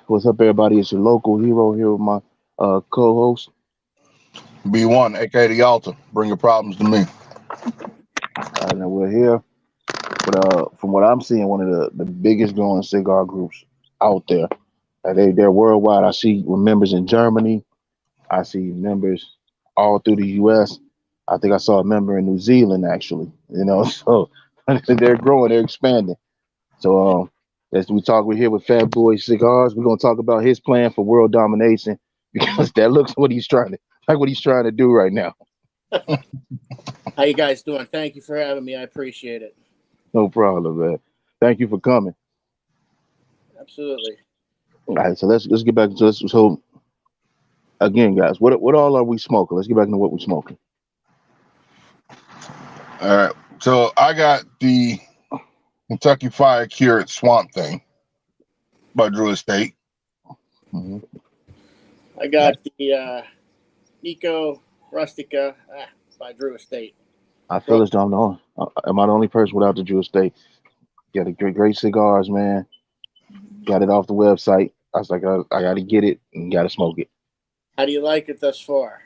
What's up, everybody? It's your local hero here with my co-host. B1, aka the altar. Bring your problems to me. And we're here. But from what I'm seeing, one of the biggest growing cigar groups out there. They're worldwide. I see members in Germany. I see members all through the U.S. I think I saw a member in New Zealand actually. So they're growing, they're expanding. So as we talk, we're here with Fat Boy Cigars. We're gonna talk about his plan for world domination because that looks what he's trying to do right now. How you guys doing? Thank you for having me. I appreciate it. No problem, man. Thank you for coming. Absolutely. All right, so let's get back to this. So again, guys, what all are we smoking? Let's get back into what we're smoking. All right. So I got the Kentucky Fire Cured Swamp Thing by Drew Estate. Mm-hmm. I got the Eco Rustica by Drew Estate. I feel as though am I the only person without the Drew Estate? Got a great cigars, man. Got it off the website. I was like, I got to get it and got to smoke it. How do you like it thus far?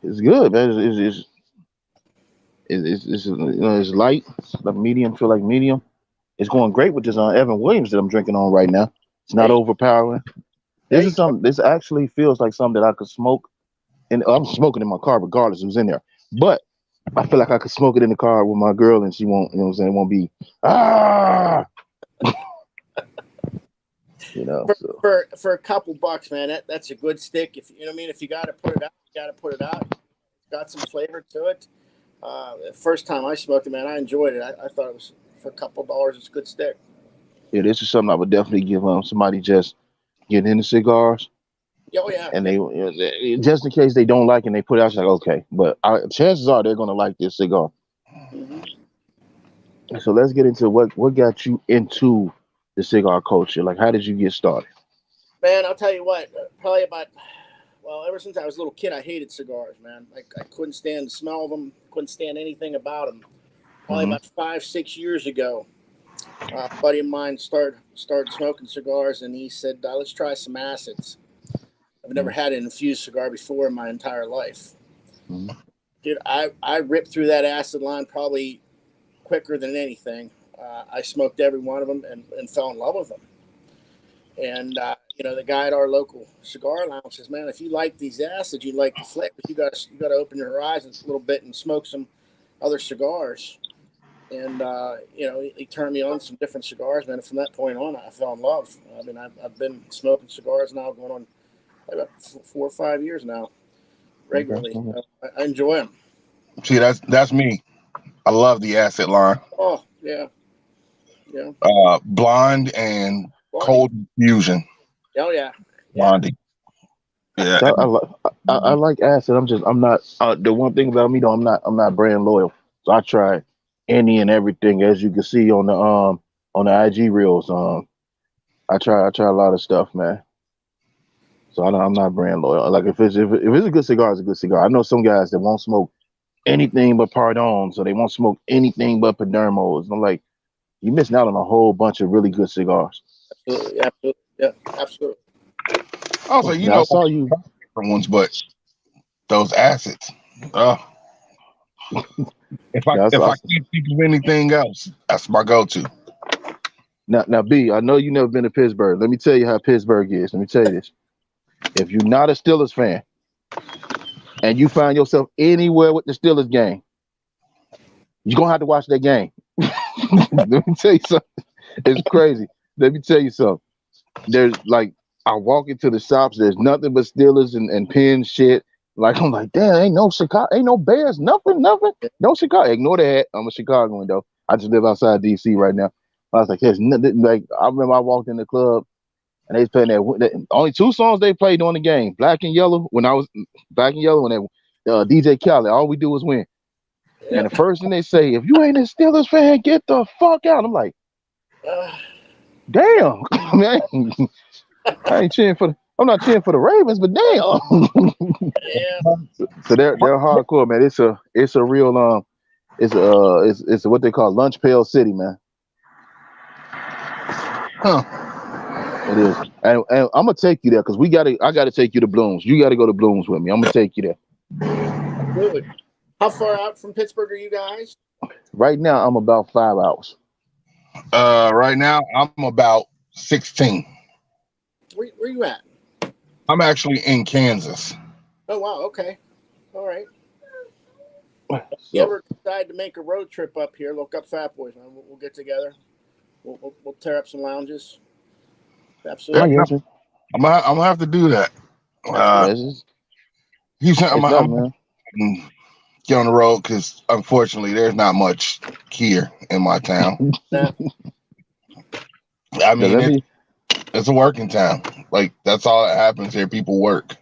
It's good, man. It's light. It's like medium. Feel like medium. It's going great with this Evan Williams that I'm drinking on right now. It's not overpowering. This actually feels like something that I could smoke, and I'm smoking in my car regardless who's in there. But I feel like I could smoke it in the car with my girl, and she won't. You know what I'm saying? It won't be For a couple bucks, man. That's a good stick. If you know what I mean. If you got to put it out, you got to put it out. It's got some flavor to it. The first time I smoked it, man, I enjoyed it. I thought it was for a couple dollars. It's a good stick. Yeah, this is something I would definitely give somebody just getting into cigars. Oh yeah. And they just in case they don't like it, and they put it out, it's like okay, but chances are they're gonna like this cigar. Mm-hmm. So let's get into what got you into the cigar culture. Like, how did you get started? Man, I'll tell you what. Probably ever since I was a little kid, I hated cigars, man. I couldn't stand the smell of them. Couldn't stand anything about them. Probably about 5-6 years ago, a buddy of mine started smoking cigars, and he said, "Let's try some acids." I've never had an infused cigar before in my entire life. Mm-hmm. Dude, I ripped through that acid line probably quicker than anything. I smoked every one of them and fell in love with them. And, the guy at our local cigar lounge says, man, if you like these acids, you like the flavors, you got to open your horizons a little bit and smoke some other cigars. And, he turned me on some different cigars, man. And from that point on, I fell in love. I mean, I've been smoking cigars now going on about 4 or 5 years now, regularly. I enjoy them. See, that's me. I love the acid line. Oh, yeah. Yeah. Blonde and cold fusion. Oh yeah. Blondie. Yeah. I like acid. I'm not the one thing about me though, I'm not brand loyal. So I try any and everything, as you can see on the IG reels. I try a lot of stuff, man. So I'm not brand loyal. Like if it's a good cigar, it's a good cigar. I know some guys that won't smoke anything but Pardon, so they won't smoke anything but Padermos. And I'm like, you're missing out on a whole bunch of really good cigars. Absolutely, absolutely, yeah, absolutely. Also, I saw you different ones, but those acids. If I can't think of anything else, that's my go-to. Now, B, I know you never been to Pittsburgh. Let me tell you how Pittsburgh is. Let me tell you this. If you're not a Steelers fan and you find yourself anywhere with the Steelers game, you're going to have to watch that game. Let me tell you something. It's crazy. Let me tell you something. There's like, I walk into the shops, there's nothing but Steelers and pin shit. Like, I'm like, damn, ain't no Chicago, ain't no Bears, nothing. No Chicago. Ignore that. I'm a Chicagoan, though. I just live outside D.C. right now. I was like, there's nothing. Like, I remember I walked in the club and they was playing that. Only 2 songs they played during the game. Black and Yellow, when DJ Khaled, all we do is win. Yeah. And the first thing they say, if you ain't a Steelers fan, get the fuck out. I'm like, damn. I'm not cheering for the Ravens, but damn. Yeah. So they're hardcore, man. It's a real it's what they call lunch pail city, man. Huh. It is, and I'm gonna take you there because I gotta take you to Blooms. You gotta go to Blooms with me. I'm gonna take you there. Absolutely. How far out from Pittsburgh are you guys? Right now, I'm about 5 hours. Right now I'm about 16. Where you at? I'm actually in Kansas. Oh wow. Okay. All right. You So, ever decide to make a road trip up here? Look up Fat Boys, man. We'll get together. We'll tear up some lounges. oh Absolutely. yeah, I'm gonna have to do that. yeah, He said I'm it's not, gonna man. get on the road because unfortunately there's not much here in my town. Yeah. I Now, mean, it's a working town. Like that's all that happens here. People work.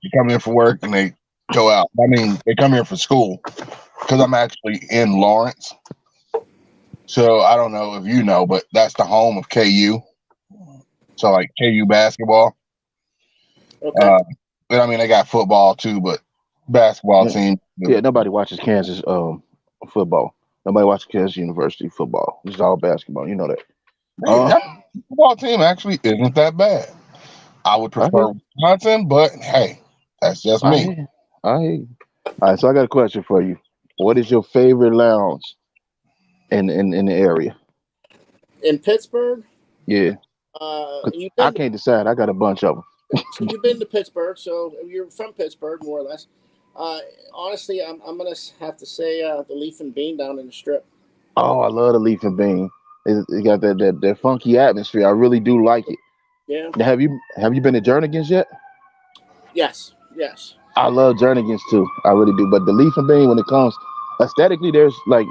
You come in for work and they go out. I mean, they come here for school because I'm actually in Lawrence. So I don't know if you know, but that's the home of KU. So like KU basketball. Okay. But I mean, they got football too, but basketball team. Yeah, nobody watches Kansas football. Nobody watches Kansas University football. It's all basketball. You know that. The football team actually isn't that bad. I would prefer Wisconsin, but hey, that's just me. I hear you. All right, so I got a question for you. What is your favorite lounge in the area? In Pittsburgh, Yeah, you've I been can't decide. I got a bunch of them. so you've been to Pittsburgh, so you're from Pittsburgh, more or less. Honestly, I'm gonna have to say the Leaf and Bean down in the Strip. Oh, I love the Leaf and Bean. It got that funky atmosphere. I really do like it. Yeah. Now, have you been to Jernigan's yet? Yes. Yes. I love Jernigan's too. I really do. But the Leaf and Bean, when it comes aesthetically, there's like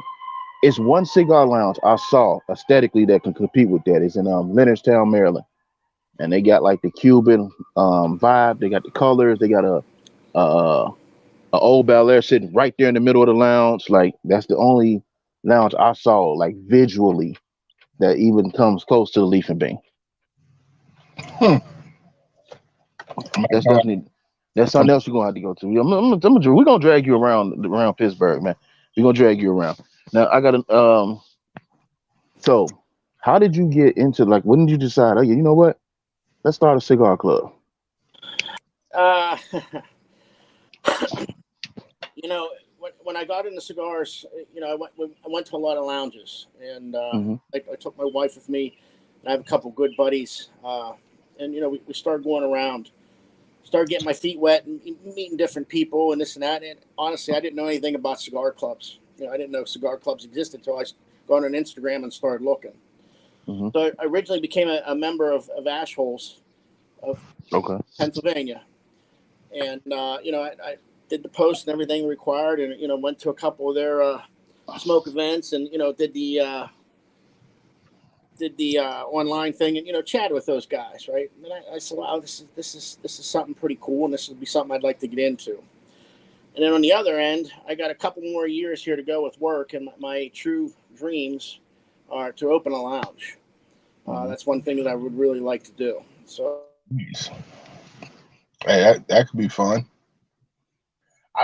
it's one cigar lounge I saw aesthetically that can compete with that. It's in Leonardstown, Maryland, and they got like the Cuban vibe. They got the colors. They got a old Bel Air sitting right there in the middle of the lounge. Like that's the only lounge I saw like visually that even comes close to the Leaf and Bean. Hmm. That's definitely that's something else you're gonna have to go to. We're gonna drag you around Pittsburgh, man. We're gonna drag you around. Now I got a So how did you get into like when did you decide, oh yeah, you know what? Let's start a cigar club. Uh, you know, when I got into cigars, you know, I went to a lot of lounges, and Mm-hmm. I took my wife with me. And I have a couple good buddies, and you know, we started going around, started getting my feet wet and meeting different people and this and that. And honestly, I didn't know anything about cigar clubs. You know, I didn't know cigar clubs existed until I got on Instagram and started looking. Mm-hmm. So I originally became a member of Ashholes of Pennsylvania, and you know, I did the post and everything required, and you know, went to a couple of their smoke events, and you know, did the online thing, and you know, chatted with those guys, right? And I said, wow, this is something pretty cool, and this would be something I'd like to get into. And then on the other end, I got a couple more years here to go with work, and my true dreams are to open a lounge. That's one thing that I would really like to do. So, Hey, that could be fun.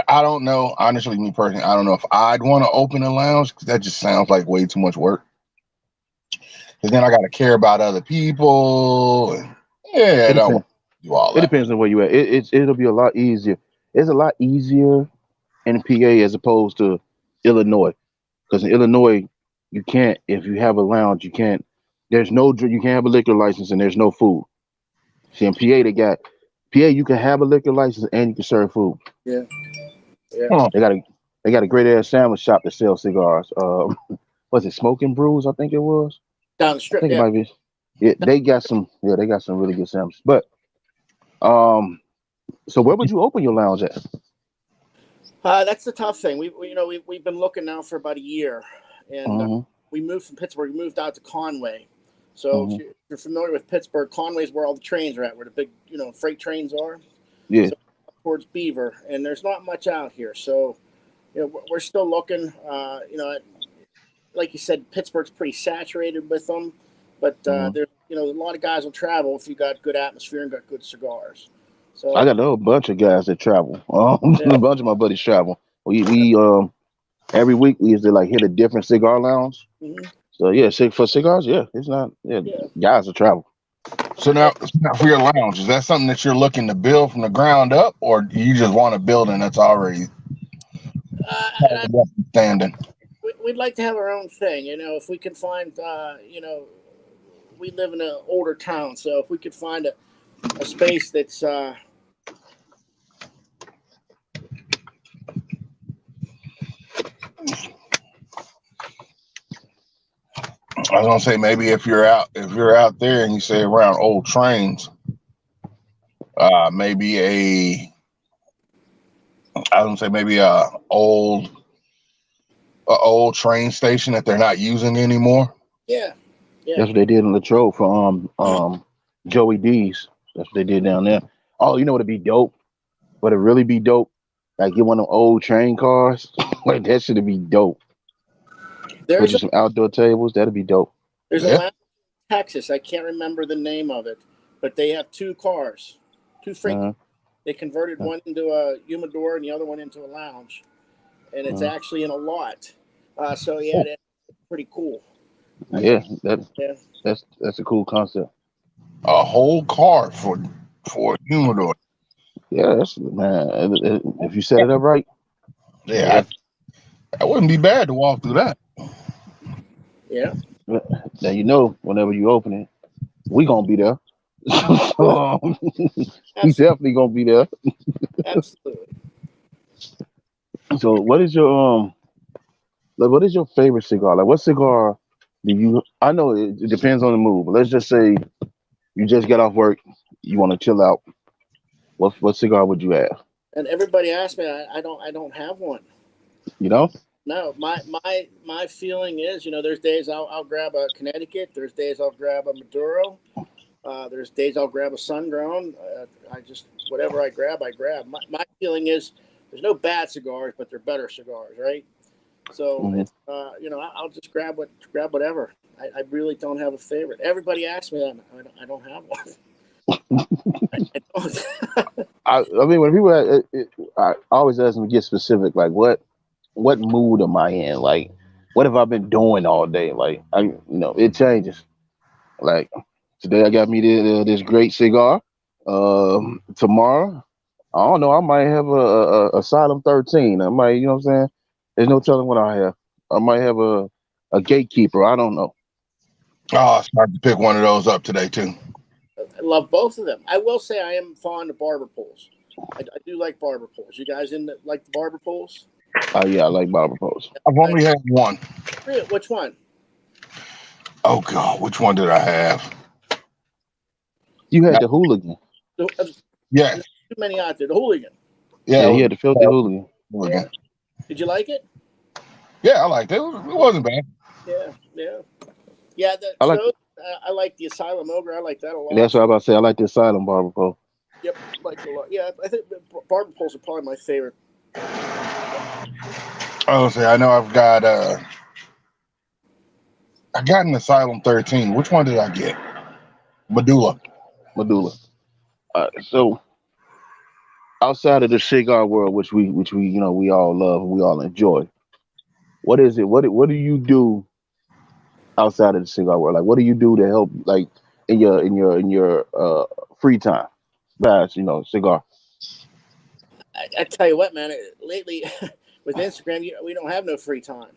I don't know, honestly, me personally, I don't know if I'd want to open a lounge because that just sounds like way too much work. Because then I got to care about other people. And, yeah, I don't do all that. It depends on where you at. It'll be a lot easier. It's a lot easier in PA as opposed to Illinois. Because in Illinois, you can't, if you have a lounge, you can't, there's no, you can't have a liquor license and there's no food. See, in PA, you can have a liquor license and you can serve food. yeah. They got a great ass sandwich shop that sells cigars. Was it Smoking Brews? I think it was. Down the Strip, I think it might be. Yeah, they got some really good sandwiches. But so where would you open your lounge at? That's the tough thing. We've been looking now for about a year, and we moved from Pittsburgh. We moved out to Conway. So if you're familiar with Pittsburgh, Conway's where all the trains are at, where the big freight trains are. Yeah. So towards Beaver, and there's not much out here. So we're still looking. Like you said, Pittsburgh's pretty saturated with them, but there's a lot of guys will travel if you got good atmosphere and got good cigars. So I got a whole bunch of guys that travel. A bunch of my buddies travel. We every week we used to like hit a different cigar lounge. So yeah, for cigars, yeah, it's not. Yeah, guys that travel. So now for your lounge, is that something that you're looking to build from the ground up, or do you just want a building that's already standing? We'd like to have our own thing. You know, if we can find, we live in an older town, so if we could find a space that's I was gonna say maybe if you're out there and you say around old trains, maybe a old train station that they're not using anymore. yeah. That's what they did in Latrobe for Joey D's. That's what they did down there. Oh, you know what'd be dope? What'd really be dope? Like get one of them old train cars. Like that should be dope. Put you some outdoor tables. That'd be dope. There's a lounge in Texas. I can't remember the name of it, but they have two cars, two freight. They converted one into a humidor and the other one into a lounge, and it's actually in a lot. So yeah, that's pretty cool. Yeah, that's a cool concept. A whole car for a humidor. Yeah, that's man. If you set it up right, that wouldn't be bad to walk through that. Yeah. Now you know whenever you open it, we gonna be there. We definitely gonna be there. Absolutely. So what is your favorite cigar? Like what cigar do you? I know it depends on the mood, but let's just say you just got off work, you want to chill out. What cigar would you have? And everybody asks me, I don't have one. You know? No, my feeling is, there's days I'll grab a Connecticut. There's days I'll grab a Maduro. There's days I'll grab a Sun Grown. I just whatever I grab. My feeling is there's no bad cigars, but they're better cigars, right? So it's I'll just grab whatever. I really don't have a favorite. Everybody asks me that. I don't have one. I don't. I mean, when people, I always ask them to get specific. Like, what mood am I in? Like, what have I been doing all day? Like, it changes. Like today, I got me this great cigar. Tomorrow, I don't know. I might have a Asylum 13. I might, you know what I'm saying? There's no telling what I have. I might have a Gatekeeper. I don't know. Oh, I started to pick one of those up today too. I love both of them. I will say I am fond of barber poles. I do like barber poles. You guys like the barber poles? Yeah, I like barber poles. I've only had one. Really? Which one? Oh God, which one did I have? You had the Hooligan. Yeah. Too many out there. The Hooligan. Yeah, he had the filthy Hooligan. Yeah. Did you like it? Yeah, I liked it. It wasn't bad. Yeah. I like the Asylum Ogre. I like that a lot. That's what I was about to say. I like the Asylum barber pole. Yep, like it a lot. Yeah, I think barber poles are probably my favorite. Oh, say I know I've got I got an Asylum 13. Which one did I get? Medulla. So outside of the cigar world, which we we all love and we all enjoy, what is it? What do you do outside of the cigar world? Like, what do you do to help, like, in your free time? Besides, cigar. I tell you what, man. Lately, with Instagram, we don't have no free time.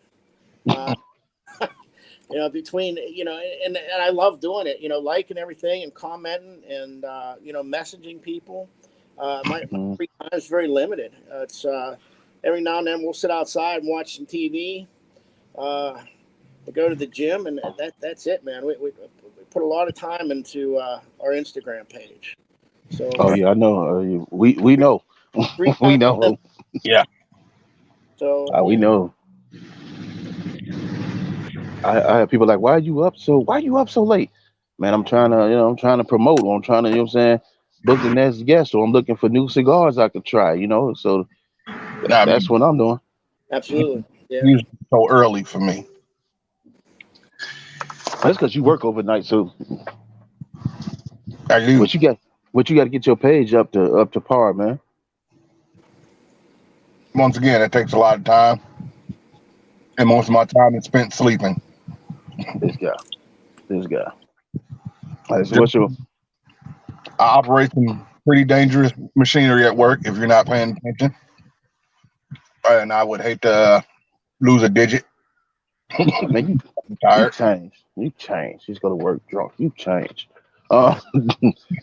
Between and I love doing it. Liking everything and commenting and messaging people. My free time is very limited. It's every now and then we'll sit outside and watch some TV. We go to the gym, and that's it, man. We put a lot of time into our Instagram page. So. Oh yeah, I know. We know. We know. Yeah. So. We know. I have people like, why are you up so late? Man, I'm trying to promote. I'm trying to, book the next guest, or I'm looking for new cigars I could try, So that's what I'm doing. Absolutely. Yeah. Usually so early for me. That's because you work overnight, so I do. What you got to get your page up to par, man. Once again, it takes a lot of time, and most of my time is spent sleeping. This guy. All right, so I operate some pretty dangerous machinery at work if you're not paying attention. And I would hate to lose a digit. Man, you Tired. changed. You changed. He's going to work drunk. You changed. Uh,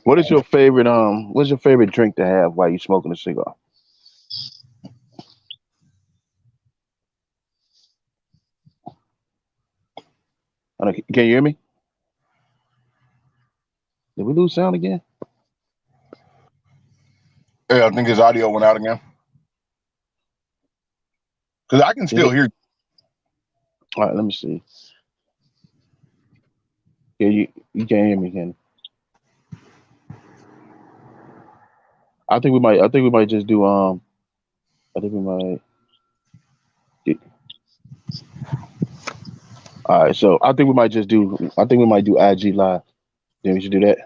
what is your favorite what's your favorite drink to have while you're smoking a cigar? Can you hear me? Did we lose sound again? Yeah, I think his audio went out again. Because I can still hear you. All right, let me see. Yeah, you can't hear me, can you? I think we might just do I think we might all right, so I think we might do IG live. Then we should do that.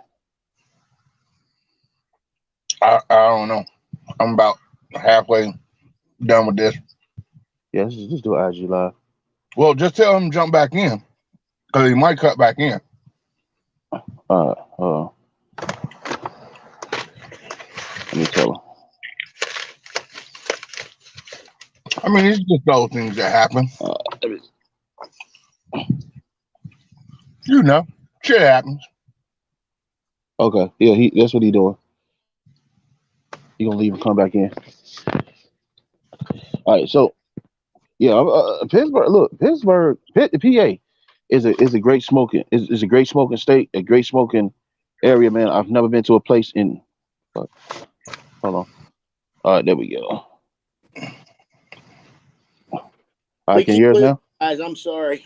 I don't know. I'm about halfway done with this. Yeah, let's just do IG live. Well, just tell him to jump back in. Because he might cut back in. Let me tell him. I mean, it's just those things that happen. You know, shit happens. Okay, yeah, that's what he doing. He gonna leave and come back in. All right, so yeah, Pittsburgh. Look, Pittsburgh, PA is a great smoking is a great smoking state, a great smoking area, man. I've never been to a place in. Hold on. All right, there we go. I can you hear us now, guys. I'm sorry.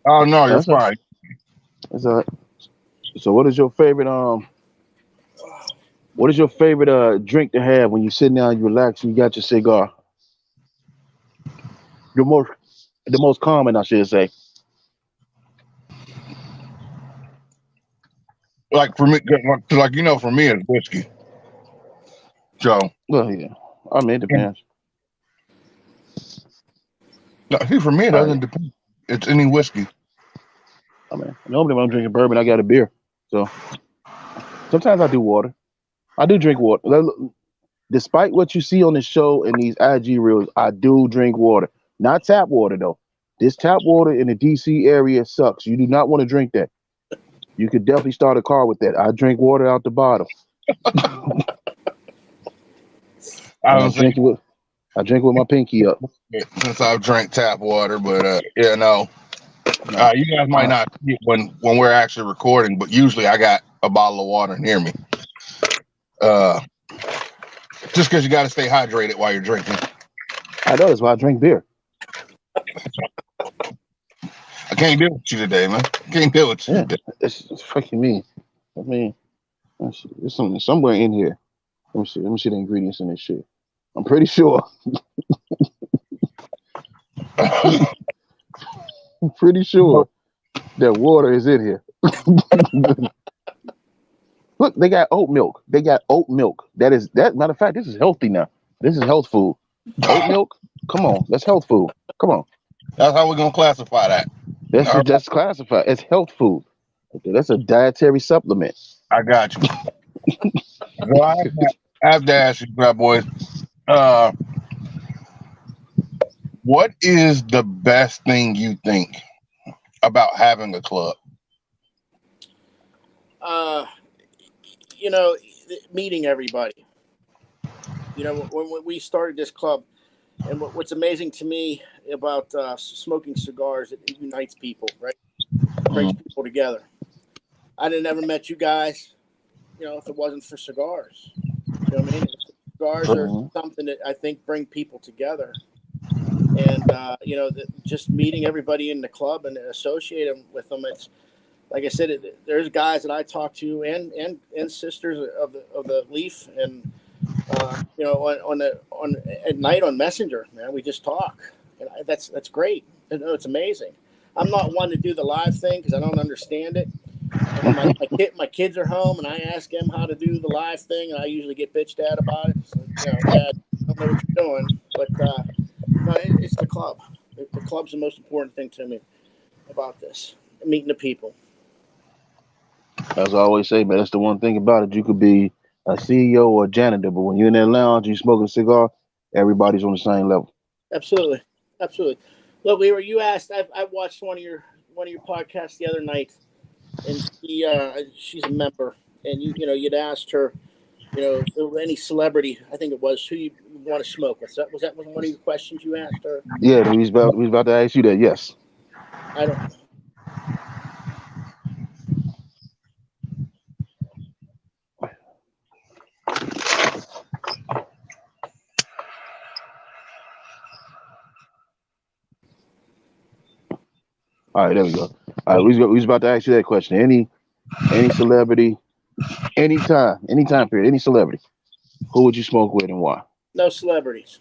Oh no, you're fine. That's all right. So, what is your favorite drink to have when you're sitting down, you relax, and you got your cigar? The most common, I should say. Like for me, like you know, for me it's whiskey. So, Well, yeah, I mean it depends. No, see, for me it doesn't depend. It's any whiskey. I mean, normally when I'm drinking bourbon, I got a beer. So sometimes I do water. I do drink water. Despite what you see on the show and these IG reels, I do drink water. Not tap water though. This tap water in the DC area sucks. You do not want to drink that. You could definitely start a car with that. I drink water out the bottle. I drink with my pinky up. Since I've drank tap water, but yeah, no. You guys might not see it when we're actually recording, but usually I got a bottle of water near me. Just because you got to stay hydrated while you're drinking. I know, that's why I drink beer. I can't deal with you today, man. I can't deal with you today. It's fucking me. I mean, there's something somewhere in here. Let me see the ingredients in this shit. I'm pretty sure. I'm pretty sure that water is in here. Look, they got oat milk. That matter of fact, this is healthy now. This is health food. Oat milk? Come on, that's health food. Come on. That's how we're gonna classify that. That's classified as health food. Okay, that's a dietary supplement. I got you. Well, I have to ask you, Fat Boy. What is the best thing you think about having a club? Meeting everybody. When we started this club, and what's amazing to me about smoking cigars, it unites people, right? It brings people together. I'd have never met you guys, if it wasn't for cigars. You know what I mean? Cigars are something that I think bring people together. And, just meeting everybody in the club and associating with them, it's, like I said, there's guys that I talk to and sisters of the Leaf, and at night on Messenger, man, we just talk, and that's great. It's amazing. I'm not one to do the live thing because I don't understand it. My kids are home, and I ask them how to do the live thing, and I usually get bitched at about it. So, Dad, I don't know what you're doing, but no, it's the club. The club's the most important thing to me about this. Meeting the people. As I always say, man, that's the one thing about it. You could be a CEO or a janitor, but when you're in that lounge, you smoking a cigar, everybody's on the same level. Absolutely, absolutely. Look, Leroy, you asked. I watched one of your podcasts the other night, and she's a member, and you'd asked her, if there were any celebrity, I think it was, who you want to smoke with. Was that one of your questions you asked her? Yeah, we was about to ask you that. Yes. I don't. All right, there we go. All right, we was about to ask you that question. Any celebrity, anytime period, any celebrity, who would you smoke with and why? No celebrities.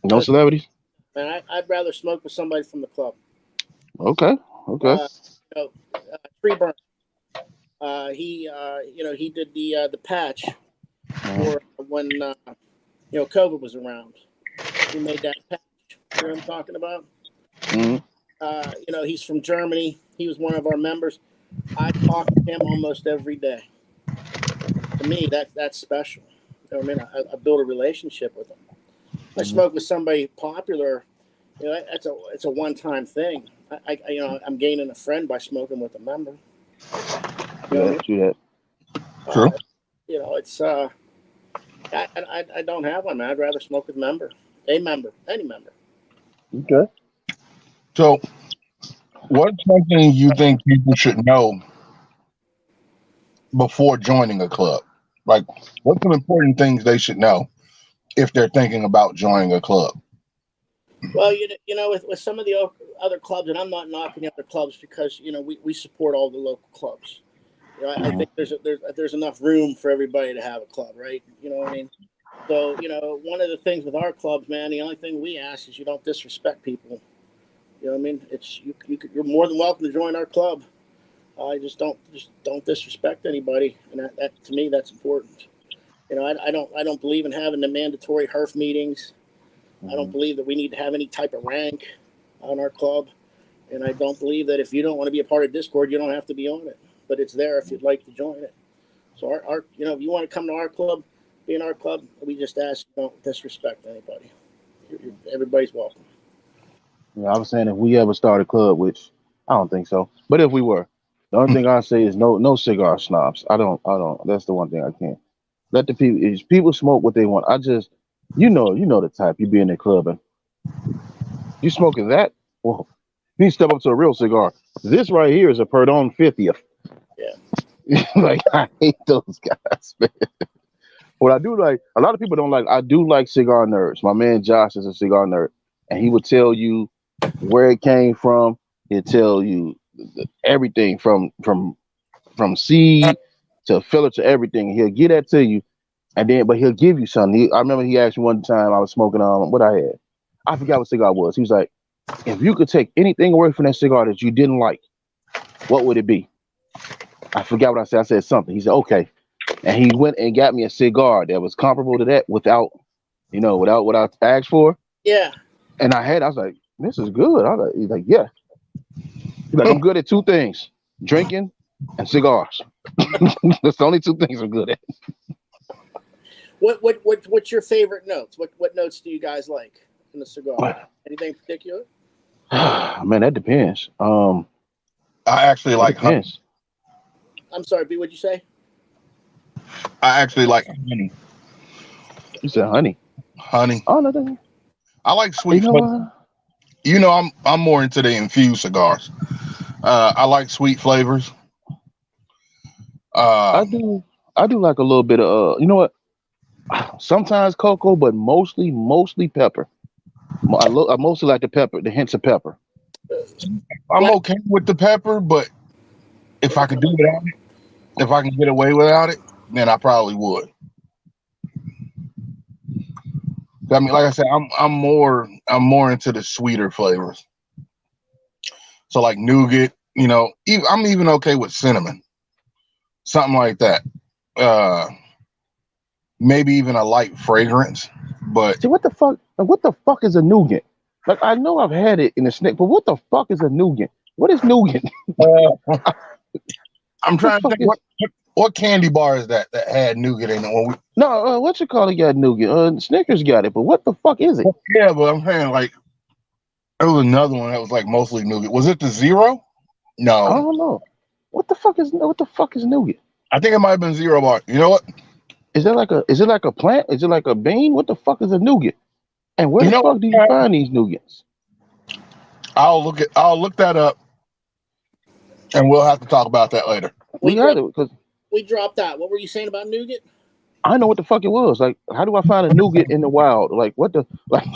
No No, celebrities. man, I'd rather smoke with somebody from the club. Okay. Okay. Uh, Tree Burn. He did the patch for when COVID was around. He made that patch. You know what I'm talking about? Mm-hmm. He's from Germany. He was one of our members. I talk to him almost every day. To me, that's special. You know what I mean? I build a relationship with him. I smoke with somebody popular. It's a one-time thing. I'm gaining a friend by smoking with a member. You know what I mean? True. It's I don't have one, man. I'd rather smoke with a member, any member. Okay. So, what's something you think people should know before joining a club? Like, what's some important things they should know if they're thinking about joining a club? Well, with some of the other clubs, and I'm not knocking other clubs because we support all the local clubs. I think there's enough room for everybody to have a club, right? You know what I mean? So one of the things with our clubs, man, the only thing we ask is you don't disrespect people. You know what I mean? It's you're more than welcome to join our club. Just don't disrespect anybody, and that to me that's important. I don't believe in having the mandatory HERF meetings. I don't believe that we need to have any type of rank on our club, and I don't believe that if you don't want to be a part of Discord, you don't have to be on it. But it's there if you'd like to join it. So our if you want to come to our club, be in our club, we just ask you don't disrespect anybody. Everybody's welcome. Yeah, I was saying if we ever start a club, which I don't think so, but if we were, the only thing I say is no cigar snobs. I don't. That's the one thing I can't. Let the people smoke what they want. I just, you know the type. You be in the club and you smoking that. Well, you need to step up to a real cigar. This right here is a Perdón 50th. Yeah. Like I hate those guys, man. What I do like, a lot of people don't like. I do like cigar nerds. My man Josh is a cigar nerd, and he would tell you where it came from. He'll tell you everything from seed to filler to everything. He'll get that to you, but he'll give you something. I remember he asked me one time I was smoking what I had. I forgot what cigar it was. He was like, if you could take anything away from that cigar that you didn't like, what would it be? I forgot what I said. I said something. He said, okay. And he went and got me a cigar that was comparable to that without what I asked for. Yeah. And I was like, this is good. He's like, yeah. He's like, I'm good at two things: drinking and cigars. That's the only two things I'm good at. What's your favorite notes? What notes do you guys like in the cigar? Anything in particular? Man, that depends. I actually like honey. I'm sorry, B, what'd you say? I actually like honey. You said honey. Honey. Oh no, I like sweet. I'm more into the infused cigars. I like sweet flavors. I do like a little bit of sometimes cocoa, but mostly pepper. I mostly like the hints of pepper. I'm okay with the pepper, but if I could do without it, if I can get away without it, then I probably would. I mean, like I said, I'm more into the sweeter flavors. So like nougat, I'm even okay with cinnamon, something like that. Maybe even a light fragrance. But see, what the fuck is a nougat? Like I know I've had it in a snack, but what the fuck is a nougat? What is nougat? I'm trying to think what candy bar is that had nougat in it when we. No, what you call it got nougat? Snickers got it, but what the fuck is it? Yeah, but I'm saying like there was another one that was like mostly nougat. Was it the Zero? No, I don't know. What the fuck is nougat? I think it might have been Zero bar. You know what? Is it like a plant? Is it like a bean? What the fuck is a nougat? And where the fuck do you find these nougats? I'll look that up, and we'll have to talk about that later. We got it because we dropped out. What were you saying about nougat? I know what the fuck it was. Like, how do I find a nougat in the wild? Like, what the like?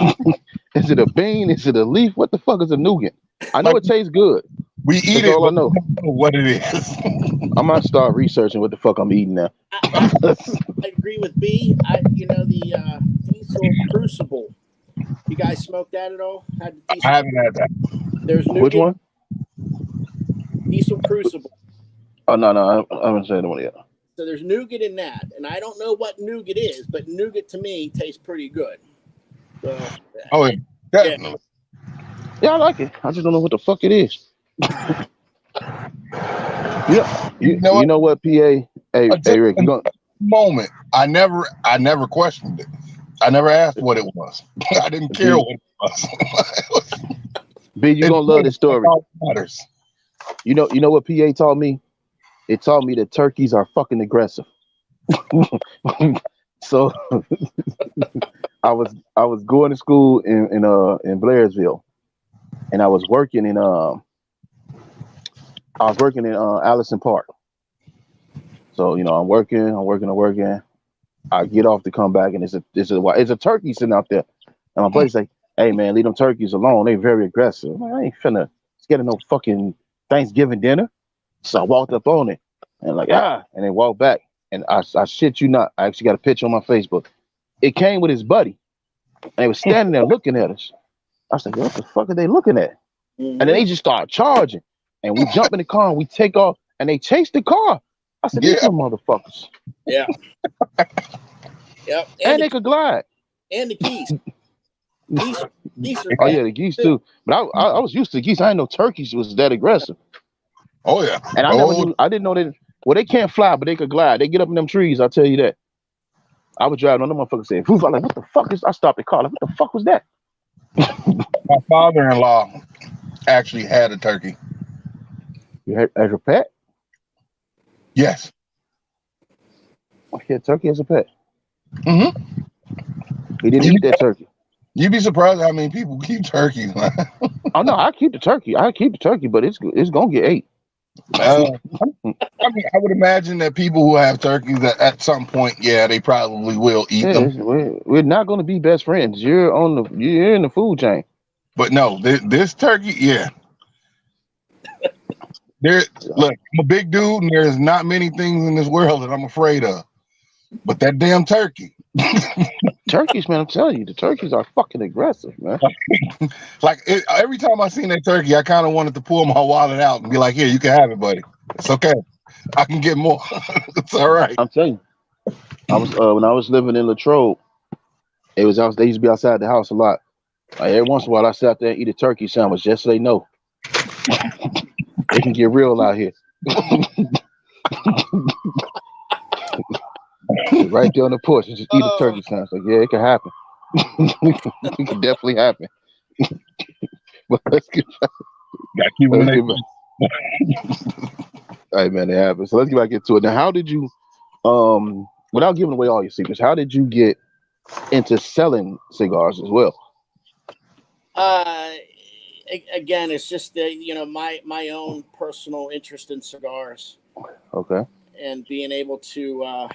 Is it a bean? Is it a leaf? What the fuck is a nougat? I know it tastes good. We eat That's it. all I know. What it is. I might start researching what the fuck I'm eating now. I agree with B. The Diesel Crucible. You guys smoked that at all? I haven't had that. There's nougat. Which one? Diesel Crucible. Oh no, I haven't said the one yet. So there's nougat in that, and I don't know what nougat is, but nougat to me tastes pretty good. So, definitely. Yeah, I like it. I just don't know what the fuck it is. Yeah, you know what, PA? Hey, Rick, you going moment. I never questioned it. I never asked what it was. I didn't care what it was. B, you gonna love this story. Matters. You know what PA taught me? It taught me that turkeys are fucking aggressive. So I was going to school in Blairsville, and I was working in Allison Park. So I'm working. I get off to come back, and it's a turkey sitting out there, and my buddy's like, "Hey man, leave them turkeys alone. They very aggressive." I'm like, I ain't finna get no fucking Thanksgiving dinner. So I walked up on it and and then walked back. And I shit you not, I actually got a picture on my Facebook. It came with his buddy, and they was standing there looking at us. I was like, what the fuck are they looking at? And then they just start charging, and we jump in the car and we take off, and they chase the car. I said, these are motherfuckers. Yeah. Yep. And they could glide. And the geese. Geese are oh yeah, the geese too. But I was used to geese. I didn't know turkeys was that aggressive. Oh yeah. And I didn't know that. Well, they can't fly, but they could glide. They get up in them trees. I'll tell you that. I was driving on them motherfuckers saying, "Poof!" I'm like, "What the fuck is?" I stopped the car. Like, what the fuck was that? My father-in-law actually had a turkey. You had as a pet? Yes. He had turkey as a pet. Mm-hmm. He didn't eat that turkey. You'd be surprised how many people keep turkeys. Oh no, I keep the turkey. But it's gonna get ate. I would imagine that people who have turkeys at some point, they probably will eat them. We're not going to be best friends. You're in the food chain. But no, this turkey, Look, I'm a big dude, and there's not many things in this world that I'm afraid of. But that damn turkey. Turkeys, man, I'm telling you, the turkeys are fucking aggressive, man. Every time I seen that turkey, I kind of wanted to pull my wallet out and be like, "Here, you can have it, buddy. It's okay. I can get more. It's all right." I'm telling you, I was when I was living in Latrobe, they used to be outside the house a lot. Every once in a while, I sat there and eat a turkey sandwich just so they know they can get real out here. Right there on the porch and just eat a turkey sandwich. Like, yeah, it can happen. It can definitely happen. But let's get back. All right, man, it happens. So let's get back into it. Now, how did you, without giving away all your secrets, how did you get into selling cigars as well? Again, it's just my own personal interest in cigars. Okay. And being able to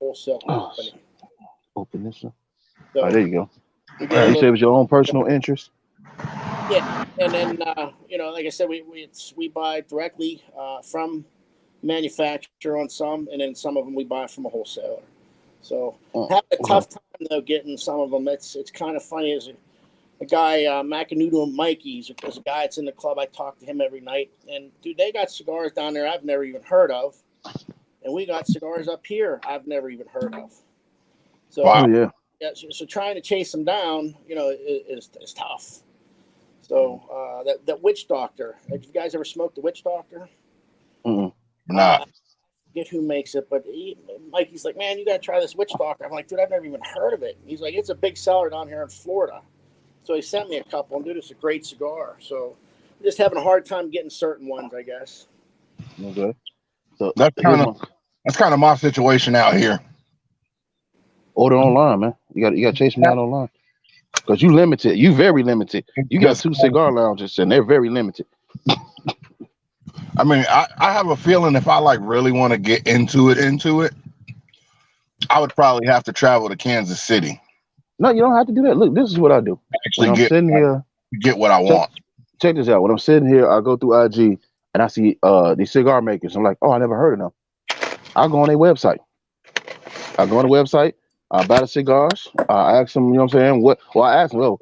wholesale company. Open this up. So, there you go. You said it was your own personal interest? Yeah, and then like I said, we buy directly from manufacturer on some, and then some of them we buy from a wholesaler. So have a tough time though getting some of them. It's kind of funny. As a guy, Macanudo Mikey's, there's a guy that's in the club. I talk to him every night, and dude, they got cigars down there I've never even heard of. And and we got cigars up here I've never even heard of. So Wow. Yeah. yeah, so trying to chase them down, is tough. So that Witch Doctor. Have you guys ever smoked the Witch Doctor? Mm-mm. Nah. I forget who makes it, but Mikey's like, man, you got to try this Witch Doctor. I'm like, dude, I've never even heard of it. He's like, it's a big seller down here in Florida. So he sent me a couple, and dude, it's a great cigar. So I'm just having a hard time getting certain ones, I guess. Okay. So That's kind of my situation out here. order online, man. You got to chase them down online because you limited. You very limited. You got 2 cigar lounges, and they're very limited. I mean, I have a feeling if I like really want to get into it, I would probably have to travel to Kansas City. No, you don't have to do that. Look, this is what I do. Actually, When I'm sitting here, get what I want. check this out. When I'm sitting here, I go through IG and I see these cigar makers. I'm like, oh, I never heard of them. I'll go on their website. I go on the website. I buy the cigars. I ask them, you know what I'm saying? I ask them,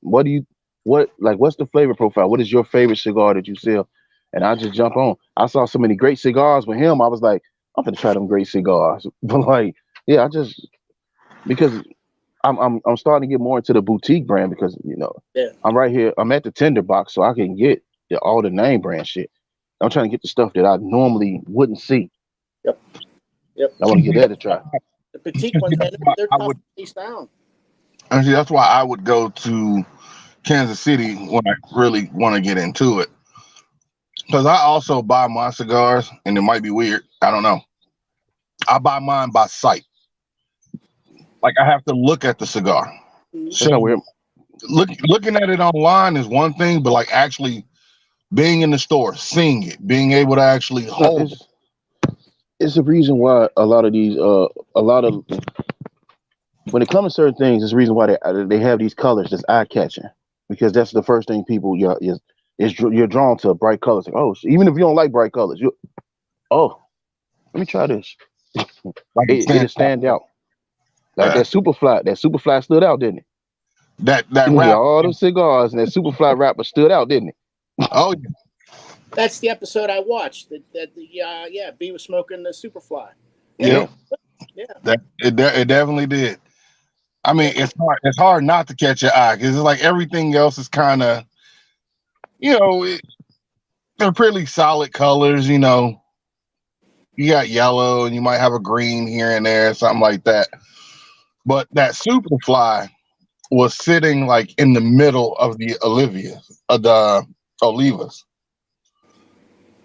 what's the flavor profile? What is your favorite cigar that you sell? And I just jump on. I saw so many great cigars with him. I was like, I'm gonna try them great cigars. But like, yeah, because I'm starting to get more into the boutique brand because I'm right here. I'm at the tender box, so I can get all the name brand shit. I'm trying to get the stuff that I normally wouldn't see. Yep. I want to get that to try. The boutique ones, man, they're tough to chase down. And see, that's why I would go to Kansas City when I really want to get into it. Because I also buy my cigars, and it might be weird. I don't know. I buy mine by sight. Like I have to look at the cigar. So weird. Looking at it online is one thing, but like actually being in the store, seeing it, being able to actually hold it. It's the reason why a lot of when it comes to certain things, it's the reason why they have these colors that's eye catching, because that's the first thing people you're drawn to bright colors. Like, oh, so even if you don't like bright colors, let me try this. Like it stand out. Like that Superfly stood out, didn't it? That wrapper, all those cigars and that Superfly wrapper stood out, didn't it? Oh yeah. That's the episode I watched. B was smoking the Superfly. Yeah. Yeah. It definitely did. I mean, it's hard not to catch your eye because it's like everything else is kind of, they're pretty solid colors. You got yellow and you might have a green here and there, something like that. But that Superfly was sitting like in the middle of the Olivas.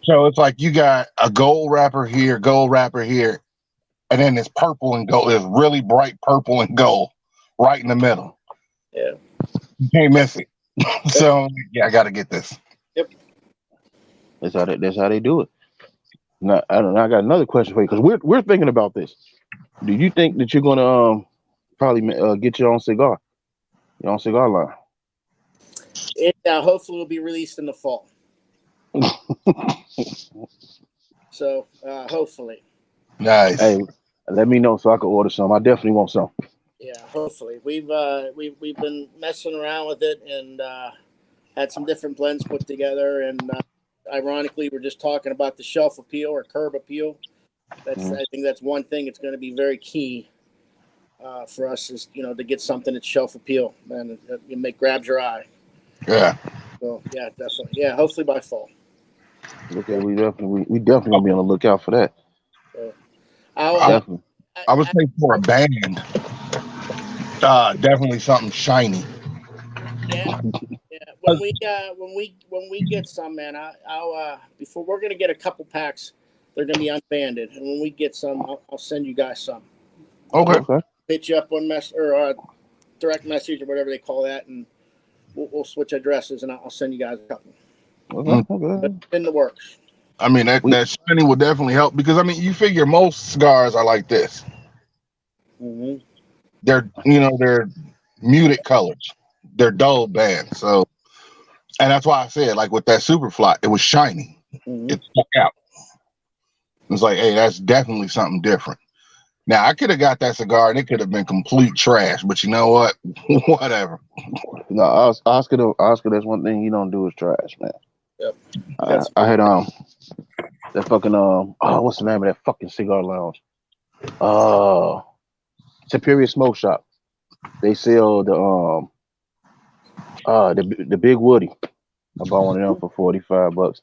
So it's like you got a gold wrapper here, and then it's purple and gold. It's really bright purple and gold right in the middle. Yeah. You can't miss it. So yeah, I got to get this. Yep. That's how they do it. Now, I got another question for you because we're thinking about this. Do you think that you're gonna probably get your own cigar line? It hopefully will be released in the fall. So hopefully. Nice. Hey, let me know so I can order some. I definitely want some. Yeah, hopefully. We've been messing around with it and had some different blends put together. And ironically, we're just talking about the shelf appeal or curb appeal. I think that's one thing that's going to be very key for us is to get something that's shelf appeal and grabs your eye. Yeah. So yeah, definitely. Yeah, hopefully by fall. Okay, we definitely gonna be on the lookout for that. So, I would say for a band, definitely something shiny. Yeah. When we get some, man, I'll before we're gonna get a couple packs. They're gonna be unbanded, and when we get some, I'll send you guys some. Okay. Hit you up on direct message or whatever they call that, and we'll switch addresses, and I'll send you guys a couple. Okay. In the works. I mean that shiny will definitely help because I mean you figure most cigars are like this. Mm-hmm. They're muted colors. They're dull band. So, and that's why I said like with that Superfly, it was shiny. Mm-hmm. It stuck out. It's like, hey, that's definitely something different. Now I could have got that cigar and it could have been complete trash, but you know what? Whatever. No, Oscar. That's one thing he don't do is trash, man. Yep. I had That fucking what's the name of that fucking cigar lounge? Uh, Superior Smoke Shop. They sell the Big Woody. I bought one of them for $45.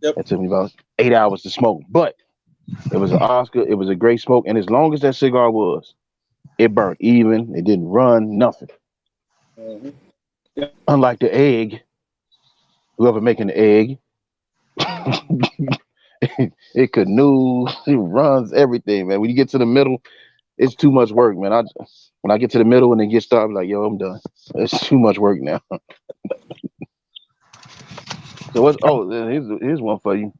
Yep. It took me about 8 hours to smoke, but it was an Oscar. It was a great smoke, and as long as that cigar was, it burnt even. It didn't run nothing. Mm-hmm. Unlike the egg, whoever making the egg, it canoes, it runs everything, man. When you get to the middle, it's too much work, man. When I get to the middle and it gets started, I'm like, yo, I'm done. It's too much work now. So what's here's one for you.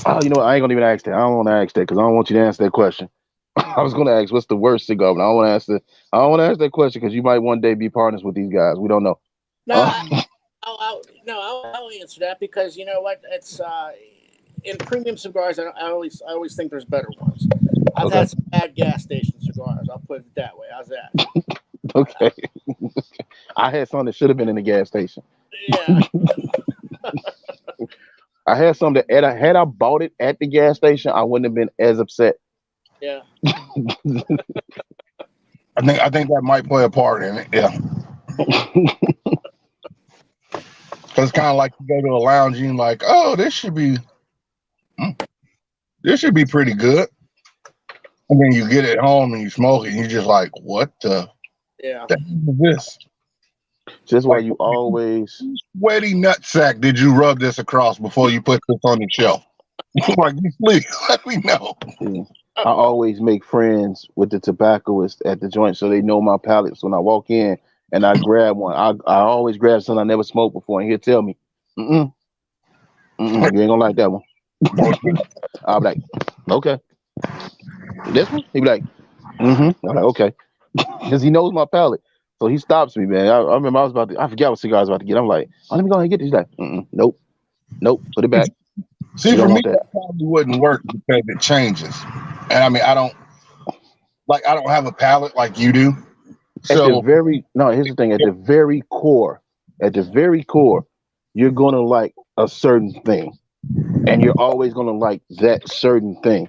Oh, you know what? I ain't gonna even ask that. I don't want to ask that because I don't want you to answer that question. I was gonna ask what's the worst cigar, but I don't want to ask that. I don't want to ask that question because you might one day be partners with these guys. We don't know. No, I'll answer that because you know what? It's in premium cigars. I always think there's better ones. I've had some bad gas station cigars. I'll put it that way. How's that? Okay. I had some that should have been in the gas station. Yeah. I had some that had I bought it at the gas station, I wouldn't have been as upset. Yeah. I think that might play a part in it. Yeah. Because it's kind of like you go to a lounge and you're like, oh, this should be pretty good. And then you get it home and you smoke it and you're just like, what the Yeah. the hell is this? Just why Like, you always sweaty nutsack did you rub this across before you put this on the shelf? Like, please let me know. I always make friends with the tobaccoist at the joint so they know my palates when I walk in and I grab one. I always grab something I never smoked before and he'll tell me, you ain't gonna like that one. I'll be like, okay. This one? He'd be like, I'm like, okay. Because he knows my palate. So he stops me, man. I remember I forgot what cigar I was about to get. I'm like, oh, let me go ahead and get this. He's like, nope, put it back. See, for me, that probably wouldn't work because it changes. And I mean, I don't have a palate like you do. So here's the thing. At the very core, you're gonna like a certain thing. And you're always gonna like that certain thing.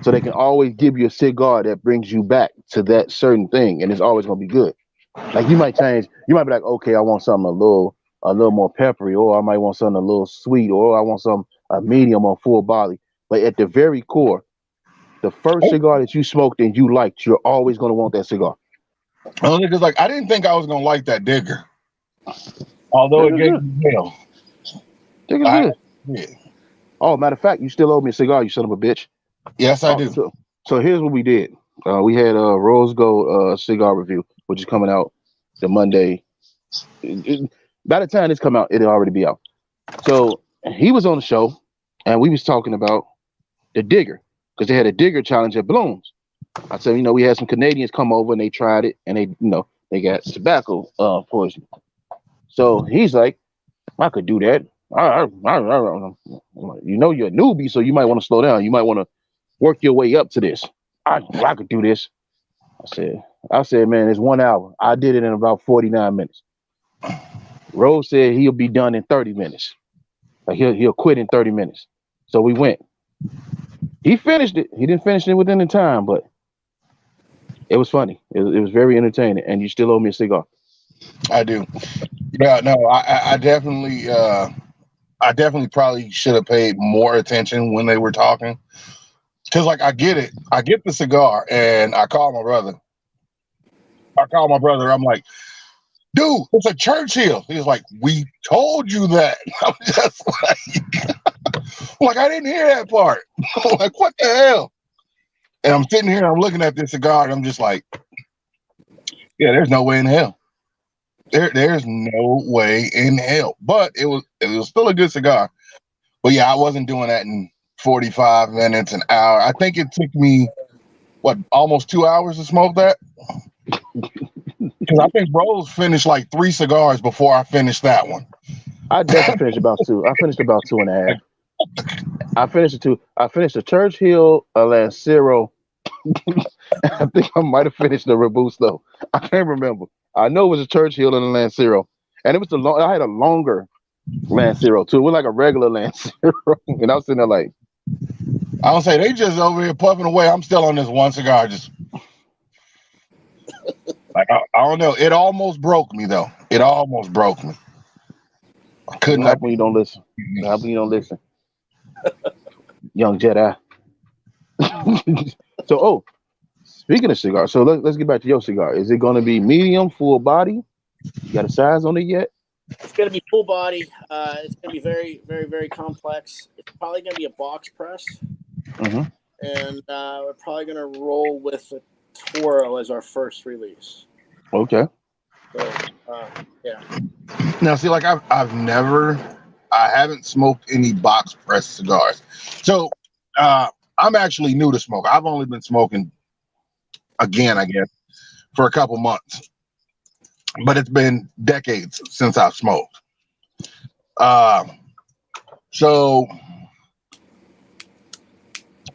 So they can always give you a cigar that brings you back to that certain thing, and it's always gonna be good. Like you might change, you might be like, okay, I want something a little more peppery, or I might want something a little sweet, or I want some a medium or full body. But at the very core, the first cigar that you smoked and you liked, you're always gonna want that cigar. Only because I didn't think I was gonna like that Digger. Although it gave me hell. Digger's good. Oh, matter of fact, you still owe me a cigar, you son of a bitch. Yes, I do. So here's what we did. We had a Rose Gold cigar review, which is coming out the Monday. By the time this come out, it'll already be out. So he was on the show, and we was talking about the Digger because they had a Digger challenge at Bloom's. I said, we had some Canadians come over and they tried it, and they got tobacco poison. So he's like, I could do that. You're a newbie, so you might want to slow down. You might want to work your way up to this. I could do this. I said, man, it's 1 hour. I did it in about 49 minutes. Rose said he'll be done in 30 minutes. Like he'll quit in 30 minutes. So we went. He finished it. He didn't finish it within the time, but it was funny. It was very entertaining. And you still owe me a cigar. I do. Yeah, no, I definitely probably should have paid more attention when they were talking. Because I get it. I get the cigar and I call my brother. I'm like, dude, it's a Churchill. He's like, we told you that. I'm just like, I didn't hear that part. Like, what the hell? And I'm sitting here, I'm looking at this cigar, and I'm just like, yeah, there's no way in hell. There's no way in hell. But it was still a good cigar. But yeah, I wasn't doing that in 45 minutes, an hour. I think it took me almost 2 hours to smoke that. Because I think Rose finished like 3 cigars before I finished that one. I definitely finished about 2. I finished about 2.5. I finished a Churchill, a Lancero. I think I might have finished the Robusto. I can't remember. I know it was a Churchill and a Lancero, and it was I had a longer Lancero too. It was like a regular Lancero, and I was sitting there like, I don't say they just over here puffing away. I'm still on this one cigar, just like I don't know. It almost broke me though. It almost broke me. I couldn't. How come you don't listen? How come you don't listen? Young Jedi. So, speaking of cigars, so let's get back to your cigar. Is it going to be medium, full body? You got a size on it yet? It's going to be full body. It's going to be very, very, very complex. It's probably going to be a box press. Mm-hmm. And we're probably going to roll with a Toro as our first release. Okay. So, yeah. Now, see, like I haven't smoked any box press cigars. So I'm actually new to smoke. I've only been smoking again, I guess, for a couple months. But it's been decades since I've smoked. So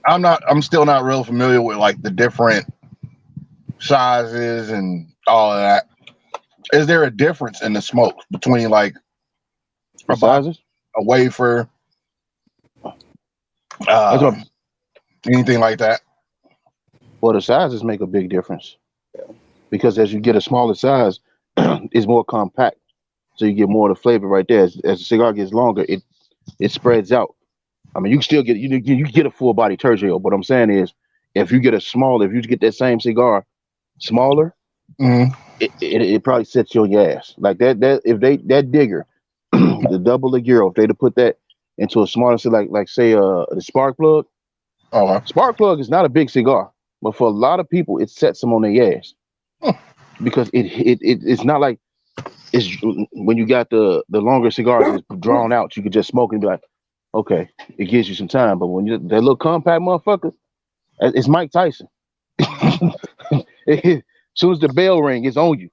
I'm still not real familiar with like the different sizes and all of that. Is there a difference in the smoke between like The sizes? a wafer, anything like that? Well, the sizes make a big difference because as you get a smaller size, it's more compact, so you get more of the flavor right there. As the cigar gets longer, it spreads out. I mean, you can still get you get a full body tertiary. What I'm saying is, if you get if you get that same cigar smaller, it probably sets you on your ass like that. If that digger, the double the Euro, if they'd have put that into a smaller, so like say the spark plug. Spark plug is not a big cigar, but for a lot of people, it sets them on their ass because it's not like it's when you got the longer cigars, it's drawn out. You could just smoke and be like, okay, it gives you some time. But when you that little compact motherfucker, it's Mike Tyson. As soon as the bell ring, it's on you.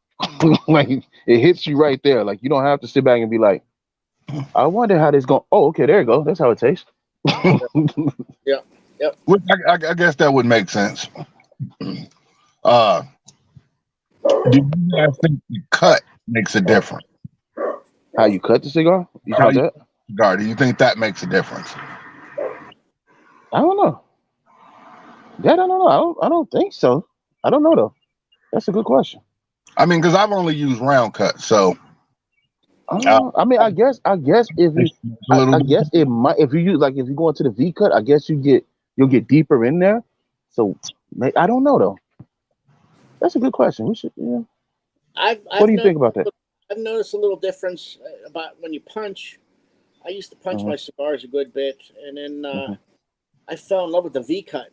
Like it hits you right there. Like you don't have to sit back and be like, I wonder how this going. Oh, okay, there you go. That's how it tastes. Yeah. Yep. Which I guess that would make sense. Do you guys think the cut makes a difference? How you cut the cigar? You How talking you that? cigar? Do you think that makes a difference? I don't know. That I don't know. I don't think so. I don't know though. That's a good question. I mean, because I've only used round cuts, so I mean, I guess if you, I guess it might if you use like if you go into the V cut, I guess you'll get deeper in there. So I don't know though. That's a good question. We should. Yeah. What do you think about that? I've noticed a little difference about when you punch. I used to punch my cigars a good bit, and then I fell in love with the V cut,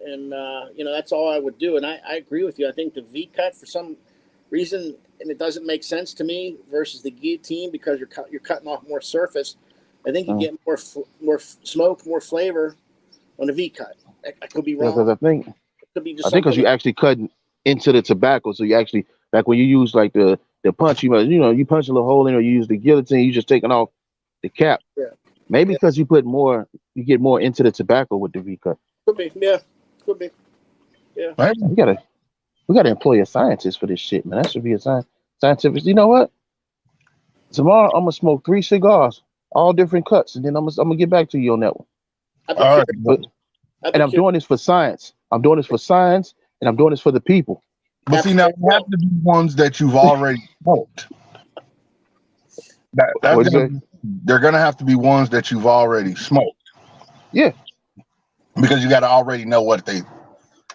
and that's all I would do. And I agree with you. I think the V cut for some reason, and it doesn't make sense to me versus the guillotine because you're cutting off more surface. I think you get more smoke, more flavor on the V cut. I could be wrong. Because I think it could be just because you actually cut into the tobacco, so you actually like when you use like the punch, you punch a little hole in, or you use the guillotine, you just taking off the cap. Yeah. Maybe because you get more into the tobacco with the V cut. Could be, yeah, could be, yeah. We gotta employ a scientist for this shit, man. That should be a scientific. You know what? Tomorrow I'm gonna smoke 3 cigars, all different cuts, and then I'm gonna get back to you on that one. all right. And I'm doing this for science. I'm doing this for science, and I'm doing this for the people. But see, now you have to be ones that you've already smoked. They're gonna have to be ones that you've already smoked. Yeah. Because you got to already know what they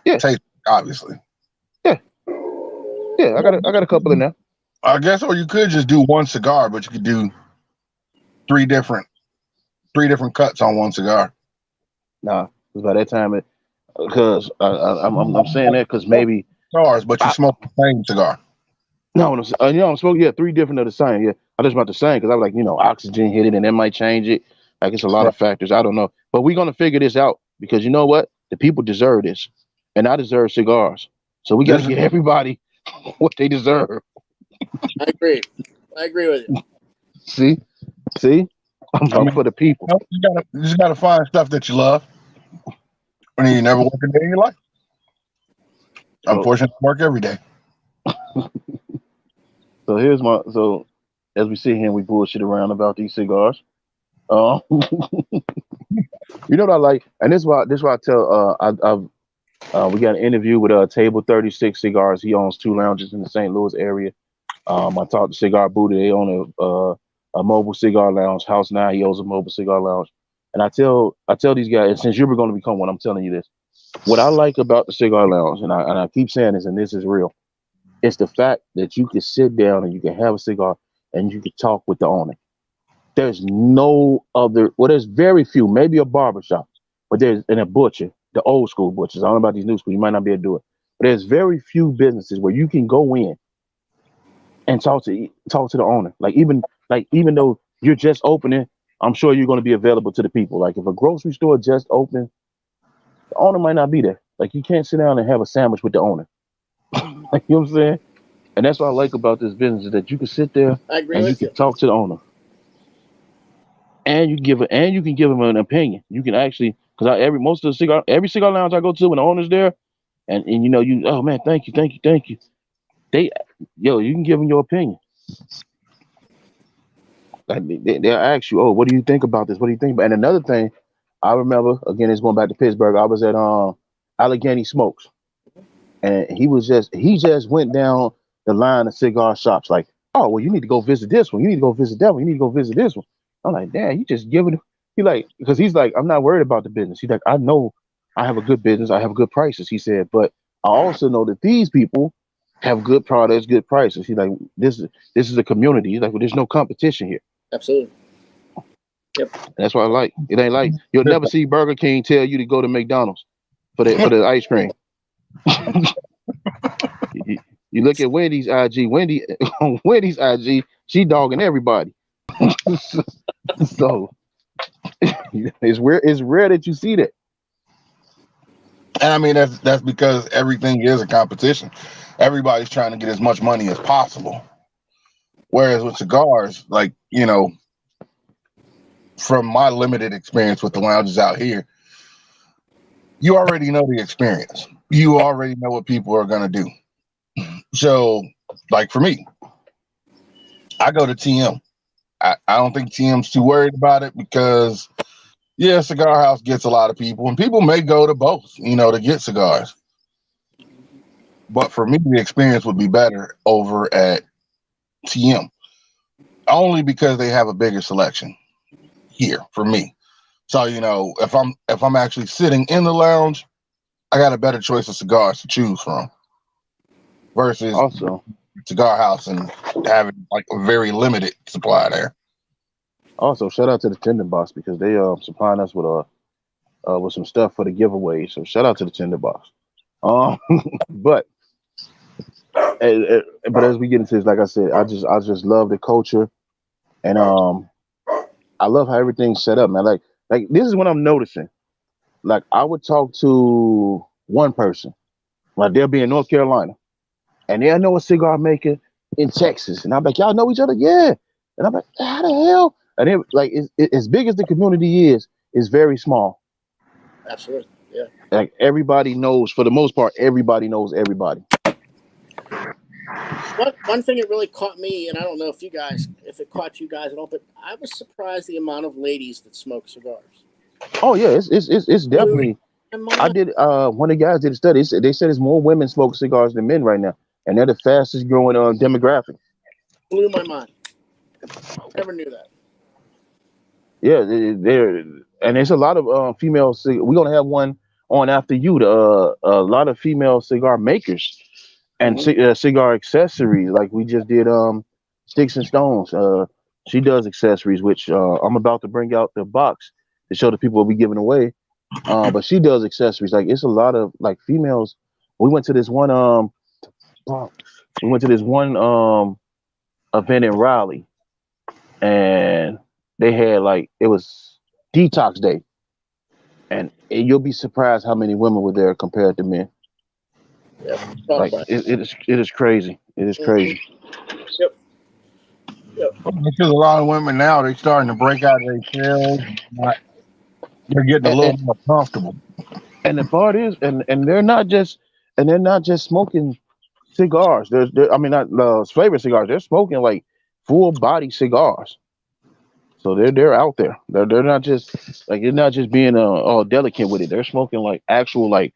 taste, obviously. Yeah, I got a couple in there. I guess, or you could just do one cigar, but you could do three different cuts on one cigar. Nah, because by that time, because I'm saying that because maybe cigars, but you smoke the same cigar. No, I'm smoking 3 different of the same. Yeah, I just about the same because I'm like oxygen hit it and that might change it. Like it's a lot of factors. I don't know, but we're gonna figure this out because you know what? The people deserve this, and I deserve cigars. So we got to get everybody what they deserve. I agree with you. See, I'm for the people. You just gotta find stuff that you love. I mean, you never work a day in your life. Unfortunately, work every day. So as we sit here and we bullshit around about these cigars, You know what I like, and this is why I tell. We got an interview with Table 36 Cigars. He owns two lounges in the St. Louis area. I talked to Cigar Booty. They own a mobile cigar lounge. House 9, he owns a mobile cigar lounge. And I tell these guys, and since you were going to become one, I'm telling you this. What I like about the cigar lounge, and I keep saying this, and this is real, it's the fact that you can sit down and you can have a cigar and you can talk with the owner. There's no other, well, there's very few, maybe a barbershop, but there's in a butcher, the old school butchers. I don't know about these new school, you might not be able to do it. But there's very few businesses where you can go in and talk to the owner. Even though you're just opening, I'm sure you're going to be available to the people. Like if a grocery store just opened, the owner might not be there. Like you can't sit down and have a sandwich with the owner. Like you know what I'm saying? And that's what I like about this business is that you can sit there I agree and you with can you. talk to the owner. And you can give them an opinion. You can actually because every cigar lounge I go to when the owner's there, and you know you oh man thank you they you can give them your opinion. Like they'll ask you, oh, what do you think about this? What do you think about? And another thing, I remember again, it's going back to Pittsburgh. I was at Allegheny Smokes, and he just went down the line of cigar shops. Like, oh, well, you need to go visit this one. You need to go visit that one. You need to go visit this one. I'm like, damn, you just giving. He like, because he's like, I'm not worried about the business. He's like, I know I have a good business. I have good prices. He said, but I also know that these people have good products, good prices. He's like, this is a community. He's like, well, there's no competition here. Absolutely. Yep. That's what I like. It ain't like you'll never see Burger King tell you to go to McDonald's for the ice cream. You look at Wendy's IG. Wendy's IG. She dogging everybody. So it's rare that you see that. And I mean that's because everything is a competition. Everybody's trying to get as much money as possible. Whereas with cigars, like, you know, from my limited experience with the lounges out here, you already know the experience. You already know what people are going to do. So, like for me, I go to TM. I don't think TM's too worried about it because, yeah, Cigar House gets a lot of people, and people may go to both, you know, to get cigars. But for me, the experience would be better over at TM, only because they have a bigger selection here for me. So, you know, if I'm actually sitting in the lounge, I got a better choice of cigars to choose from versus Also, Cigar House and having like a very limited supply there. shout out to the Tinderbox because they supplying us with some stuff for the giveaway. So shout out to the Tinderbox. Um, but but as we get into this, like I said, I just love the culture, and I love how everything's set up, man. Like this is what I'm noticing. Like I would talk to one person, like they'll be in North Carolina, and they'll know a cigar maker in Texas, and I'm like, y'all know each other, yeah. And I'm like, how the hell? And then like as big as the community is, it's very small. Absolutely. Yeah. Like everybody knows, for the most part, everybody knows everybody. One thing that really caught me, and I don't know if it caught you guys at all, but I was surprised the amount of ladies that smoke cigars. Oh yeah, it's definitely. I did. One of the guys did a study. They said there's more women smoke cigars than men right now, and they're the fastest growing demographic. Blew my mind. Never knew that. Yeah, they're and there's a lot of female. We're gonna have one on after you. A lot of female cigar makers and cigar accessories. Like we just did. Sticks and Stones. She does accessories, which I'm about to bring out the box to show the people what we giving away. But she does accessories. Like it's a lot of like females. We went to this one event in Raleigh, and they had like it was detox day, and you'll be surprised how many women were there compared to men. Yeah. Like it is crazy. It is crazy. Yep. Yep. Because a lot of women now they're starting to break out of their shells. They're getting a little more comfortable. And the part is, and they're not just smoking cigars. I mean, not flavor cigars. They're smoking like full body cigars. So they're out there. They're not just like they're not just being all delicate with it. They're smoking like actual like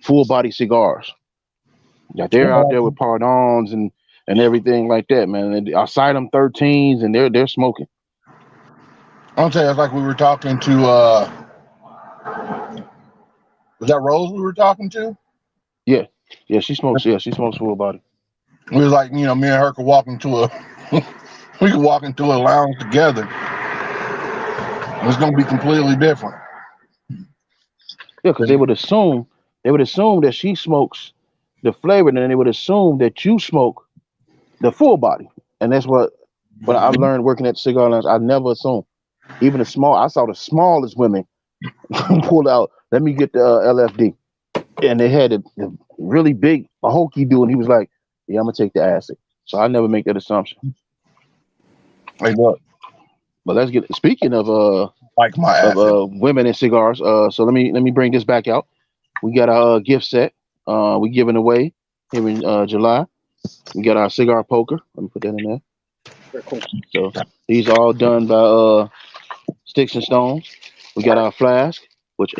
full body cigars. Yeah, they're out there with pardons and everything like that, man. And outside them 13s, and they're smoking. I'll tell you, it's like we were talking to. Was that Rose we were talking to? Yeah, yeah, she smokes. Yeah, she smokes full body. We was like, me and her could walk into a. We could walk into a lounge together. It's gonna be completely different. Yeah, because they would assume that she smokes the flavor, and then they would assume that you smoke the full body, and that's what I've learned working at the cigar lounge. I never assume. Even the small, I saw the smallest women pull out. Let me get the LFD, and they had a really big a hokey dude, and he was like, "Yeah, I'm gonna take the acid." So I never make that assumption. Like what? But let's get speaking of Like my acid. women and cigars. So let me bring this back out. We got our gift set. We giving away here in July. We got our cigar poker. Let me put that in there. Very cool. So these are all done by Sticks and Stones. We got our flask, which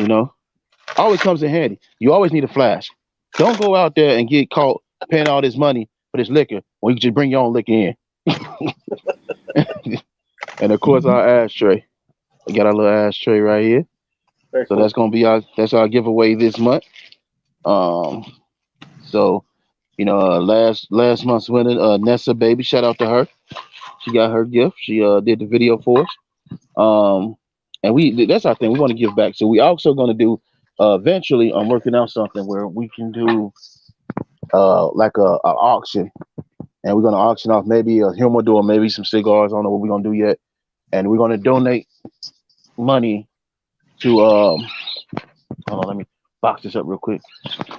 always comes in handy. You always need a flask. Don't go out there and get caught paying all this money for this liquor when you can just bring your own liquor in. And of course our ashtray. We got our little ashtray right here. Very So cool. that's gonna be our giveaway this month. So last month's winner, Nessa baby, shout out to her. She got her gift. She did the video for us. And that's our thing. We want to give back. So we also gonna do eventually. I'm working out something where we can do like a auction, and we're gonna auction off maybe a humidor, maybe some cigars. I don't know what we're gonna do yet, and we're gonna donate money to hold on, let me box this up real quick.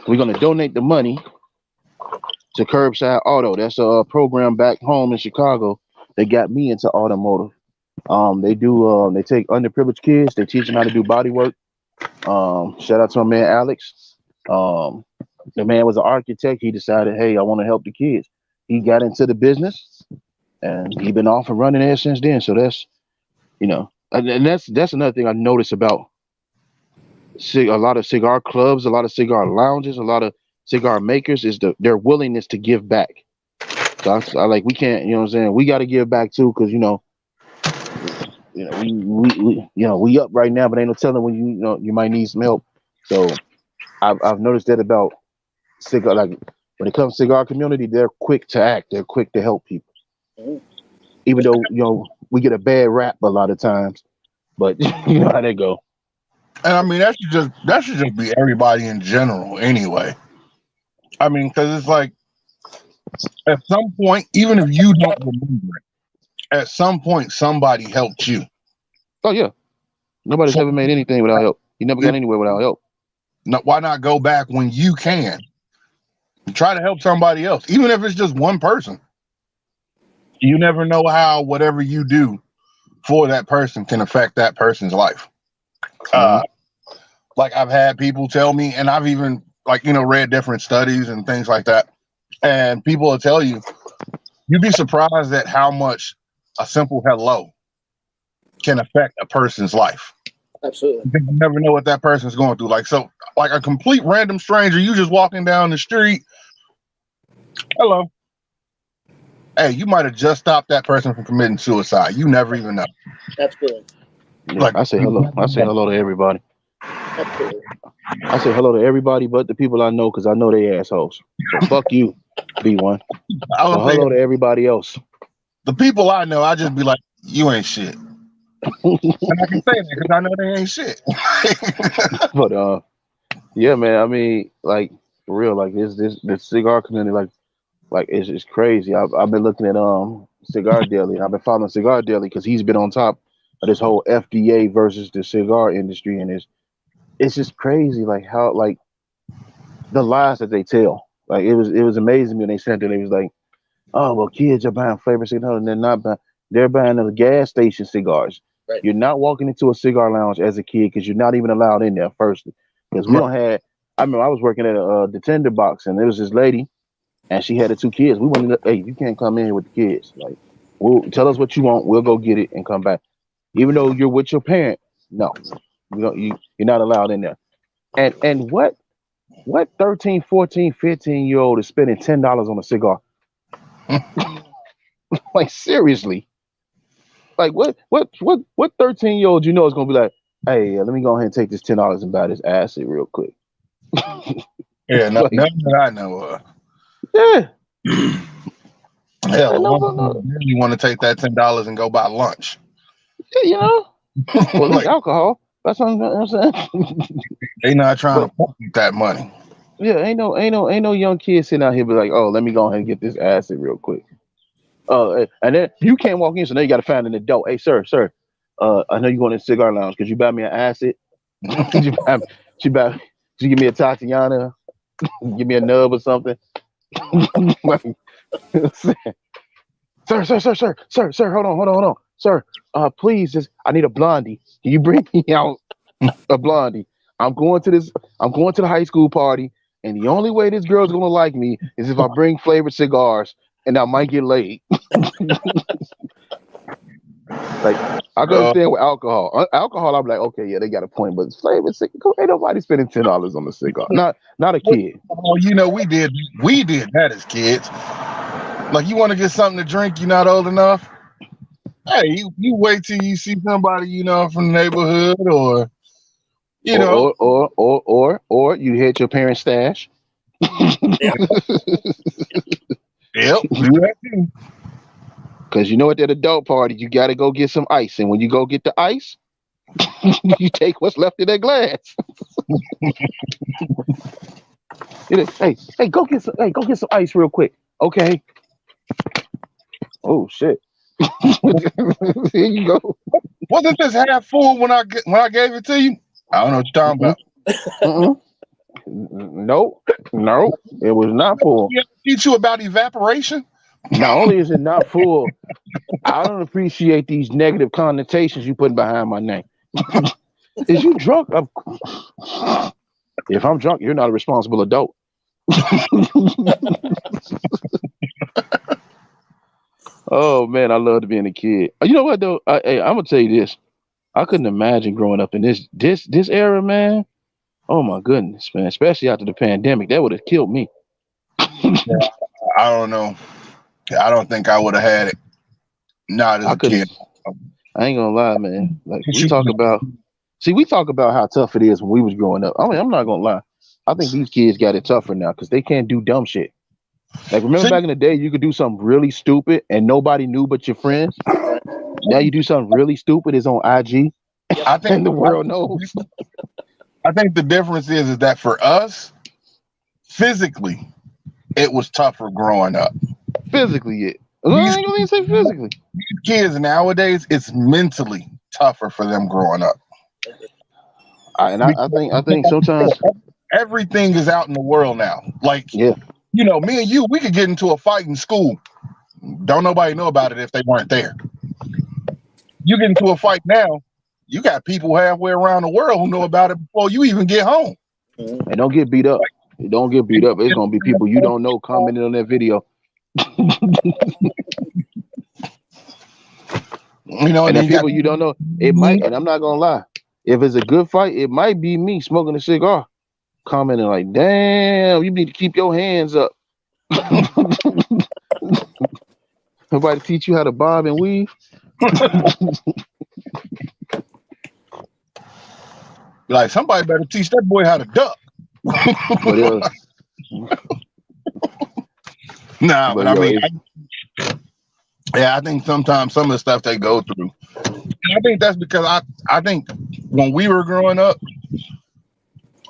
We're gonna donate the money to Curbside Auto. That's a program back home in Chicago. They got me into automotive. They take underprivileged kids, they teach them how to do body work. Shout out to my man Alex. The man was an architect. He decided, hey, I want to help the kids. He got into the business, and he been off and running there since then. So that's and that's another thing I noticed about a lot of cigar clubs, a lot of cigar lounges, a lot of cigar makers is their willingness to give back. So I like we can't, what I'm saying, we got to give back too, because we up right now, but ain't no telling when you might need some help. So I've noticed that about cigar, like when it comes to cigar community, they're quick to act, they're quick to help people. Even though we get a bad rap a lot of times, but you know how they go. And I mean that should just be everybody in general anyway. I mean, because it's like at some point, even if you don't remember it, at some point somebody helped you. Oh yeah, nobody's ever made anything without help. You never got anywhere without help. Why not go back when you can? Try to help somebody else, even if it's just one person. You never know how whatever you do for that person can affect that person's life. Like I've had people tell me, and I've even read different studies and things like that, and people will tell you, you'd be surprised at how much a simple hello can affect a person's life. Absolutely. You never know what that person's going through. Like a complete random stranger, you just walking down the street, hello. Hey, you might have just stopped that person from committing suicide. You never even know. Absolutely. Yeah, I say hello. I say hello to everybody. Absolutely. I say hello to everybody but the people I know, because I know they assholes. So fuck you, B1. So hello to everybody else. The people I know, I just be like, you ain't shit. And I can say that because I know they ain't shit. But yeah, man. I mean, like for real, like this cigar community, like it's crazy. I've been looking at Cigar Daily. I've been following Cigar Daily because he's been on top of this whole FDA versus the cigar industry, and it's just crazy, like how like the lies that they tell. Like it was amazing when they sent it. It was like, oh well, kids are buying flavored cigars, and they're not buying. They're buying the gas station cigars. Right. You're not walking into a cigar lounge as a kid because you're not even allowed in there. Firstly, because we don't have. I remember I was working at the tender box, and there was this lady, and she had the two kids. We wanted, hey, you can't come in with the kids. Like, we'll tell us what you want. We'll go get it and come back. even though you're with your parent. No, you're not allowed in there. And what 13, 14, 15-year-old is spending $10 on a cigar? Like seriously. Like what 13-year-old is gonna be like, hey, let me go ahead and take this $10 and buy this acid real quick. Yeah, Like, nothing that I know of. yeah. Hell, I really want to take that $10 and go buy lunch. Yeah, well, at least Like, alcohol. That's what I'm saying. they not trying to fuck with that money. Yeah, ain't no young kid sitting out here be like, oh, let me go ahead and get this acid real quick. And then you can't walk in, so now you got to find an adult. Hey, sir, I know you going to the cigar lounge. Could you buy me an acid? Could you give me a Tatiana? Give me a nub or something? Sir, hold on. Sir, please, I need a blondie. Can you bring me out a blondie? I'm going to the high school party, and the only way this girl's gonna like me is if I bring flavored cigars, and I might get laid. Like, I can understand with alcohol. Alcohol, I'm like, okay, yeah, they got a point, but flavored cigar, ain't nobody spending $10 on a cigar. Not a kid. Oh, we did that as kids. Like, you want to get something to drink, you're not old enough. Hey, you wait till you see somebody from the neighborhood, or or you hit your parents' stash. Yep, do that too. Because at that adult party, you got to go get some ice, and when you go get the ice, you take what's left in that glass. Hey, go get some ice real quick. Okay. Oh shit. Here you go. Wasn't this half full when I gave it to you? I don't know what you're talking about. No, it was not full. You teach you about evaporation? Not only is it not full, I don't appreciate these negative connotations you put behind my name. Is you drunk? If I'm drunk, you're not a responsible adult. Oh man, I loved being a kid. You know what though? I'm gonna tell you this. I couldn't imagine growing up in this era, man. Oh my goodness, man. Especially after the pandemic, that would have killed me. I don't know. I don't think I would have had it. Not as a kid. I ain't gonna lie, man. Like we talk about how tough it is when we was growing up. I mean, I'm not gonna lie. I think these kids got it tougher now because they can't do dumb shit. Like remember back in the day, you could do something really stupid and nobody knew but your friends. Now you do something really stupid, it's on IG. I think the world knows. I think the difference is that for us, physically, it was tougher growing up. Physically, I ain't gonna even say physically. These kids nowadays, it's mentally tougher for them growing up. I think sometimes everything is out in the world now. Like, me and you, we could get into a fight in school. Don't nobody know about it if they weren't there. You get into a fight now, you got people halfway around the world who know about it before you even get home. And don't get beat up. Don't get beat up. It's gonna be people you don't know commenting on that video. And then people you don't know, it might, and I'm not gonna lie, if it's a good fight, it might be me smoking a cigar, commenting like, damn, you need to keep your hands up. Nobody teach you how to bob and weave. Like, somebody better teach that boy how to duck. But I mean, I think sometimes some of the stuff they go through, I think that's because I think when we were growing up,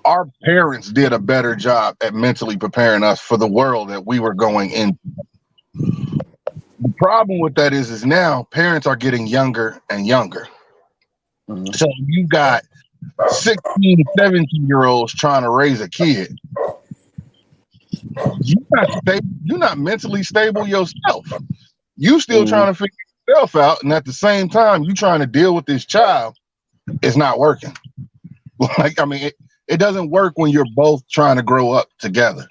our parents did a better job at mentally preparing us for the world that we were going into. The problem with that is now parents are getting younger and younger. Mm-hmm. So you got 16, 17-year-olds trying to raise a kid. You're not mentally stable yourself. You still trying to figure yourself out, and at the same time, you trying to deal with this child. It's not working. Like, I mean, it doesn't work when you're both trying to grow up together.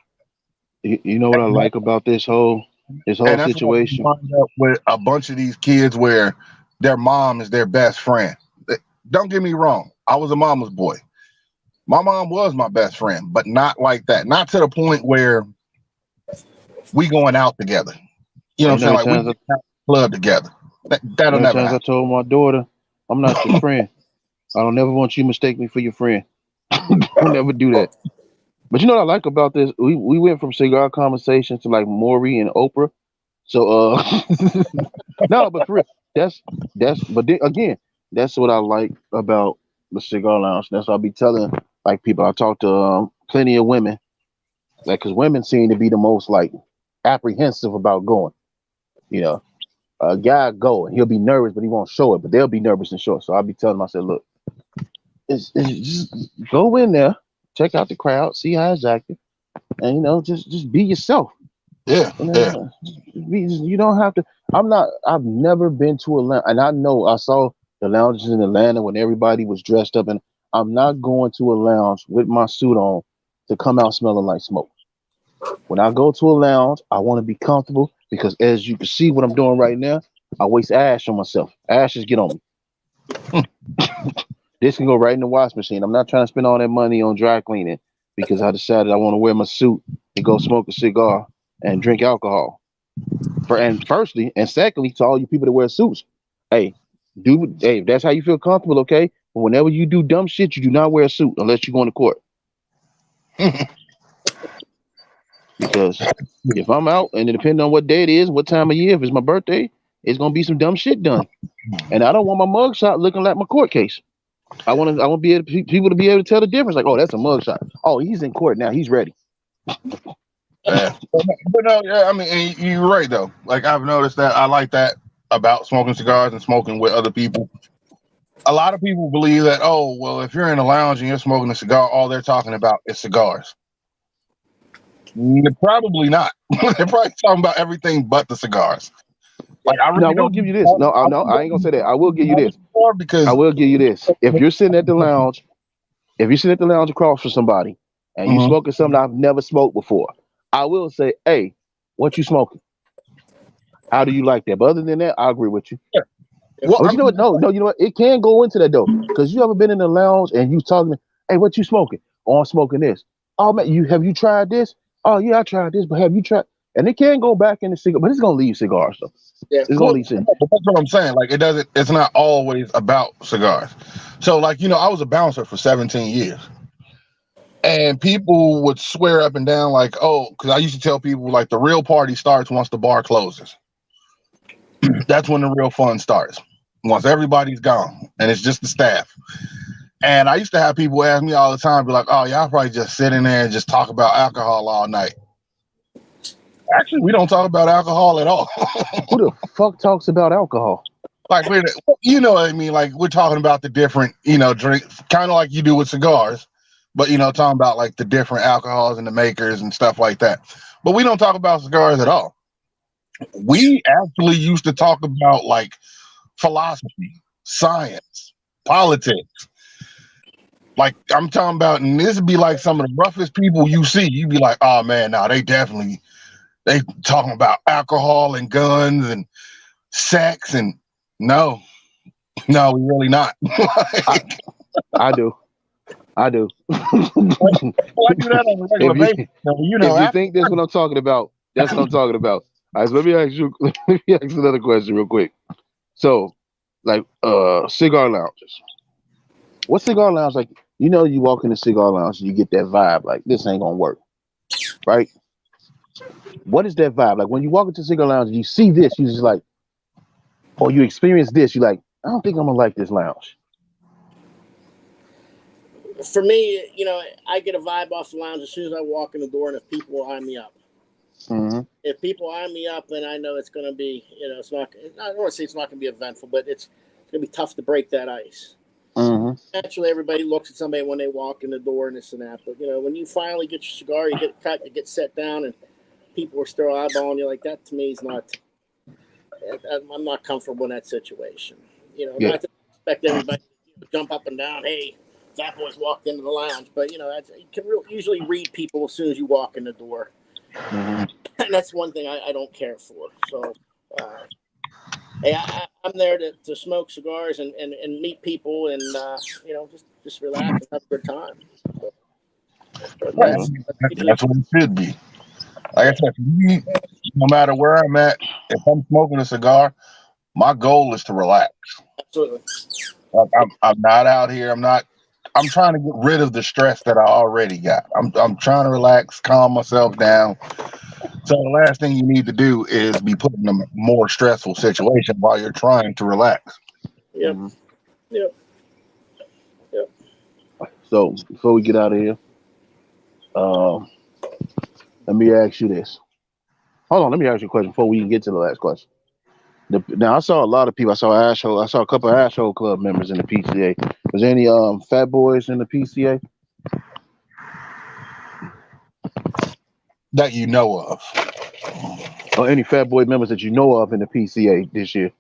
You know what I like about this whole situation? With a bunch of these kids where their mom is their best friend. Don't get me wrong. I was a mama's boy. My mom was my best friend, but not like that. Not to the point where we going out together. You know what I'm saying? Like we out the club together. That'll never happen. I told my daughter, I'm not your friend. I don't never want you to mistake me for your friend. Don't never do that. But you know what I like about this? We went from cigar conversations to like Maury and Oprah. So no, but for real, that's but then, again, that's what I like about the cigar lounge. That's what I'll be telling like people. I talk to plenty of women, like because women seem to be the most like apprehensive about going. You know, a guy go and he'll be nervous, but he won't show it. But they'll be nervous and show it. So I'll be telling them, I said, look, it's just go in there, check out the crowd, see how it's active, and you know, just be yourself. Yeah, You don't have to. I've never been to a lounge, and I know I saw the lounges in Atlanta when everybody was dressed up, and I'm not going to a lounge with my suit on to come out smelling like smoke. When I go to a lounge, I want to be comfortable because, as you can see, what I'm doing right now, I waste ash on myself. Ashes get on me. This can go right in the wash machine. I'm not trying to spend all that money on dry cleaning because I decided I want to wear my suit and go smoke a cigar and drink alcohol. Firstly, and secondly, to all you people that wear suits, hey, if that's how you feel comfortable, okay. But whenever you do dumb shit, you do not wear a suit unless you're going to court. Because if I'm out, and it depends on what day it is, what time of year, if it's my birthday, it's gonna be some dumb shit done, and I don't want my mugshot looking like my court case. I want to be able people to be able to tell the difference. Like, oh, that's a mugshot. Oh, he's in court now. He's ready. Yeah. But no, yeah, I mean, and you're right though. Like I've noticed that I like that about smoking cigars and smoking with other people. A lot of people believe that, oh, well, if you're in a lounge and you're smoking a cigar, all they're talking about is cigars. Probably not. They're probably talking about everything but the cigars. Like I really will give you this. No, I ain't gonna say that. I will give you this. Because I will give you this. If you're sitting at the lounge, across from somebody and you smoking something I've never smoked before, I will say, hey, what you smoking? How do you like that? But other than that, I agree with you. Yeah. Well, but you know what? No, you know what? It can go into that though. Because you ever been in the lounge and you talking, hey, what you smoking? Oh, I'm smoking this. Oh man, have you tried this? Oh yeah, I tried this, but have you tried? And it can go back in the cigar, but it's gonna leave cigars though. Yeah. It's gonna leave cigars. That's what I'm saying. Like it's not always about cigars. So like, you know, I was a bouncer for 17 years. And people would swear up and down like, oh, because I used to tell people like the real party starts once the bar closes. That's when the real fun starts. Once everybody's gone and it's just the staff. And I used to have people ask me all the time, be like, oh, y'all probably just sit in there and just talk about alcohol all night. Actually, we don't talk about alcohol at all. Who the fuck talks about alcohol? Like, you know what I mean? Like, we're talking about the different, you know, drinks, kind of like you do with cigars, but, you know, talking about like the different alcohols and the makers and stuff like that. But we don't talk about cigars at all. We actually used to talk about like philosophy, science, politics. Like I'm talking about, and this would be like some of the roughest people you see. You'd be like, oh man, no, they talking about alcohol and guns and sex and no, we really not. I do. Well, I do that on a regular basis. You know, if you think that's what I'm talking about, that's what I'm talking about. All right, so let me ask another question real quick. So, like, cigar lounges. What cigar lounge, like, you know, you walk in the cigar lounge, you get that vibe, like, this ain't gonna work, right? What is that vibe? Like, when you walk into cigar lounge, you see this, you just like, or you experience this, you're like, I don't think I'm gonna like this lounge. For me, you know, I get a vibe off the lounge as soon as I walk in the door, and if people eye me up. Mm-hmm. If people eye me up, then I know it's going to be, you know, it's not. I don't want to say it's not going to be eventful, but it's going to be tough to break that ice. Mm-hmm. Naturally, everybody looks at somebody when they walk in the door and this and that. But you know, when you finally get your cigar, you get cut, you get set down, and people are still eyeballing you like that. To me, is not. I'm not comfortable in that situation. You know, not to expect everybody to jump up and down. Hey, Fat Boy's walked into the lounge, but you know, you can usually read people as soon as you walk in the door. Mm-hmm. And that's one thing I don't care for. So, Hey, I'm there to smoke cigars and meet people and just relax and have a good time. So Right. that's usually That's what it should be. Like I said, for me, no matter where I'm at, if I'm smoking a cigar, my goal is to relax. absolutely. I'm not out here. I'm trying to get rid of the stress that I already got. I'm trying to relax, calm myself down. So the last thing you need to do is be put in a more stressful situation while you're trying to relax. Yep. Mhm. Yep. Yep. So before we get out of here, um, let me ask you this. Hold on, let me ask you a question before we can get to the last question. Now I saw a lot of people. I saw a couple of asshole club members in the PCA. Was there any fat boys in the PCA? That you know of. Or any fat boy members that you know of in the PCA this year?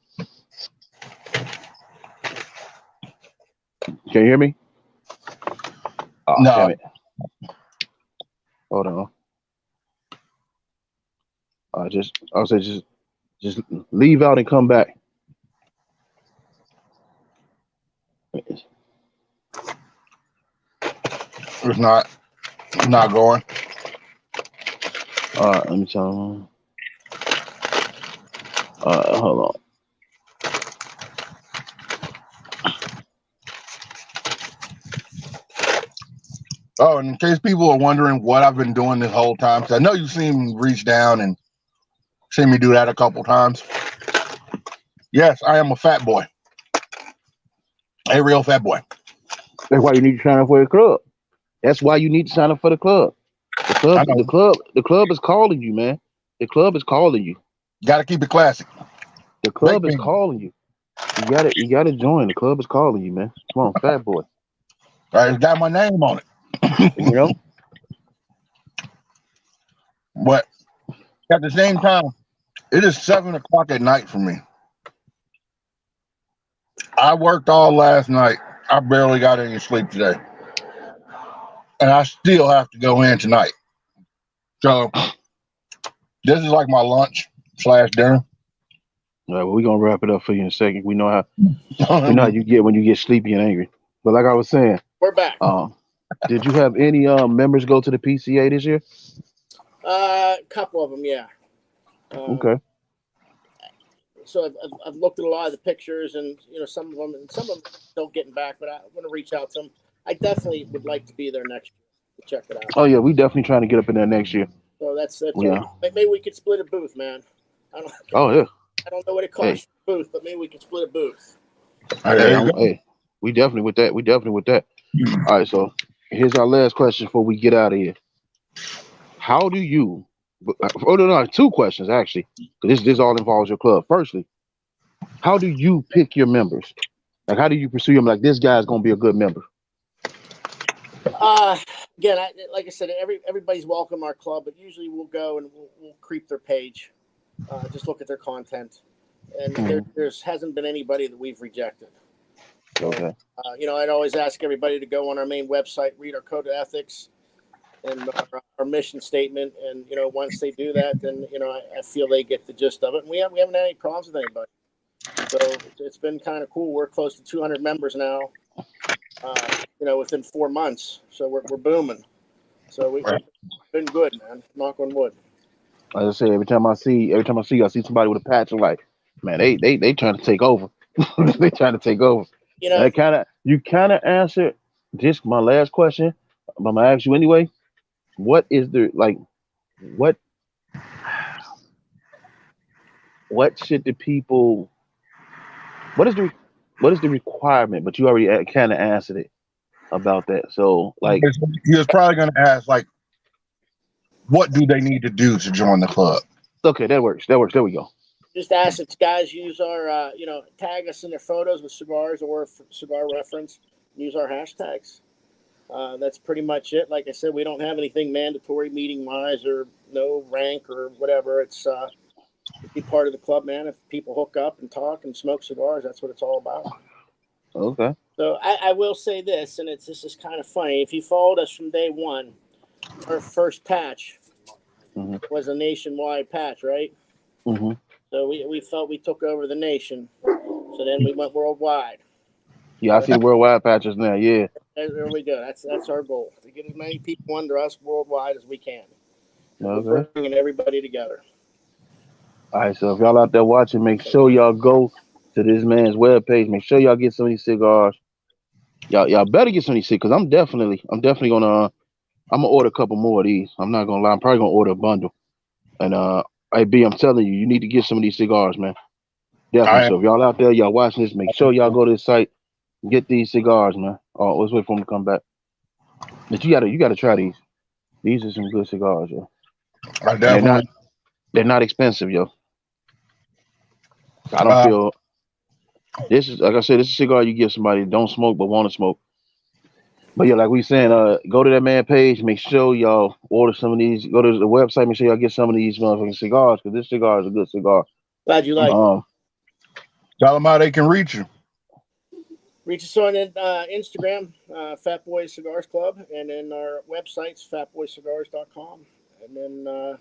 Can you hear me? Oh, No, damn it. Hold on. I'll say just leave out and come back. it's not going. Let me tell you. Hold on. Oh, and in case people are wondering what I've been doing this whole time, because I know you've seen me reach down and seen me do that a couple times. Yes, I am a fat boy. A real fat boy. That's why you need to sign up for the club. That's why you need to sign up for the club. I know. The club is calling you, man. The club is calling you. Got to keep it classic. The Big club is finger. calling you. You gotta join. The club is calling you, man. Come on, fat boy. Right, it's got my name on it. You know? But at the same time, it is 7 o'clock at night for me. I worked all last night. I barely got any sleep today. And I still have to go in tonight. So this is like my lunch / dinner. All right, well, we're gonna wrap it up for you in a second. We know how you get when you get sleepy and angry. But like I was saying, We're back. did you have any members go to the PCA this year? A couple of them, yeah. Okay. So I've looked at a lot of the pictures, and some of them don't getting back, but I want to reach out to them. I definitely would like to be there next year to check it out. Oh yeah, we definitely trying to get up in there next year. So that's Yeah. all. Maybe we could split a booth, man. I don't. Oh yeah. I don't know what it Hey, costs for a booth, but maybe we can split a booth. There you go. hey, we definitely with that. We definitely with that. All right, so here's our last question before we get out of here. How do you? Oh no, two questions actually, because this all involves your club. Firstly, how do you pick your members? Like, how do you pursue them? Like, this guy's gonna be a good member. Again, like I said, everybody's welcome to our club, but usually we'll go and we'll creep their page, just look at their content, and there's hasn't been anybody that we've rejected. So, Okay. I'd always ask everybody to go on our main website, read our code of ethics and our mission statement, and once they do that, then I feel they get the gist of it, and we haven't had any problems with anybody. So it's been kind of cool. We're close to 200 members now. Within 4 months, so we're booming. So we've been good, man. Knock on wood. Like I say, every time I see you, I see somebody with a patch. I'm like, man, they trying to take over. They trying to take over. You kind of answered just my last question, but I'm gonna ask you anyway. What is the like? What what should the people? What is the requirement? But you already kind of answered it about that. So like, He was probably going to ask, like, what do they need to do to join the club? okay, that works. That works. There we go. Just ask that guys use our, tag us in their photos with cigars or cigar reference. Use our hashtags. That's pretty much it. Like I said, we don't have anything mandatory meeting wise or no rank or whatever. It's be part of the club, man. If people hook up and talk and smoke cigars, that's what it's all about. Okay. So I will say this, and this is kind of funny. If you followed us from day one, our first patch was a nationwide patch, right? Mm-hmm. So we felt we took over the nation. So then we went worldwide. Yeah, I see the worldwide patches now. Yeah. There we go. That's our goal, to get as many people under us worldwide as we can. Okay. We're bringing everybody together. All right, so if y'all out there watching, make sure y'all go to this man's webpage. Make sure y'all get some of these cigars. Y'all better get some of these cigars, because I'm definitely gonna I'm gonna order a couple more of these. I'm not gonna lie, I'm probably gonna order a bundle. And hey B, I'm telling you, you need to get some of these cigars, man. Definitely. So if y'all out there, y'all watching this, make sure y'all go to the site and get these cigars, man. Oh, let's wait for them to come back. But you gotta try these. These are some good cigars, yo. I definitely. They're not expensive, yo. I don't feel this is, like I said, this is a cigar you give somebody that don't smoke but want to smoke. But yeah, like we saying, go to that man page. Make sure y'all order some of these. Go to the website. Make sure y'all get some of these motherfucking cigars, because this cigar is a good cigar. Glad you like it. Tell them how they can reach you. Reach us on Instagram, Fat Boy Cigars Club, and then our website's fatboycigars.com. And then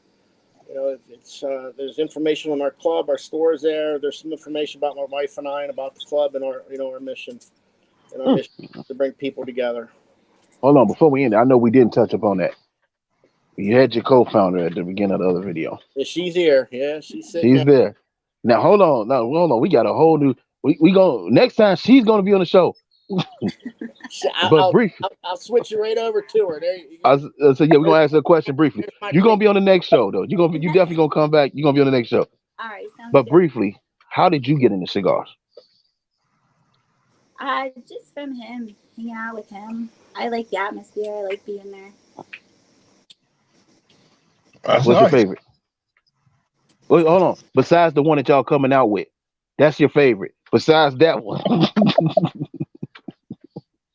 it's there's information on our club, our stores there. There's some information about my wife and I and about the club and our our mission. And our mission to bring people together. Hold on, before we end it, I know we didn't touch upon that. You had your co-founder at the beginning of the other video. Yeah, she's here. Yeah, she's sitting. She's there. Now hold on. We got a whole new. We go next time. She's going to be on the show. I'll switch you right over to her. There you go. So yeah, we're gonna ask her a question briefly. You're gonna be on the next show though. You definitely gonna come back. You're gonna be on the next show. All right. But briefly, how did you get into cigars? Just from him, hanging out with him. I like the atmosphere. I like being there. What's your favorite? Wait, hold on. Besides the one that y'all coming out with, that's your favorite. Besides that one.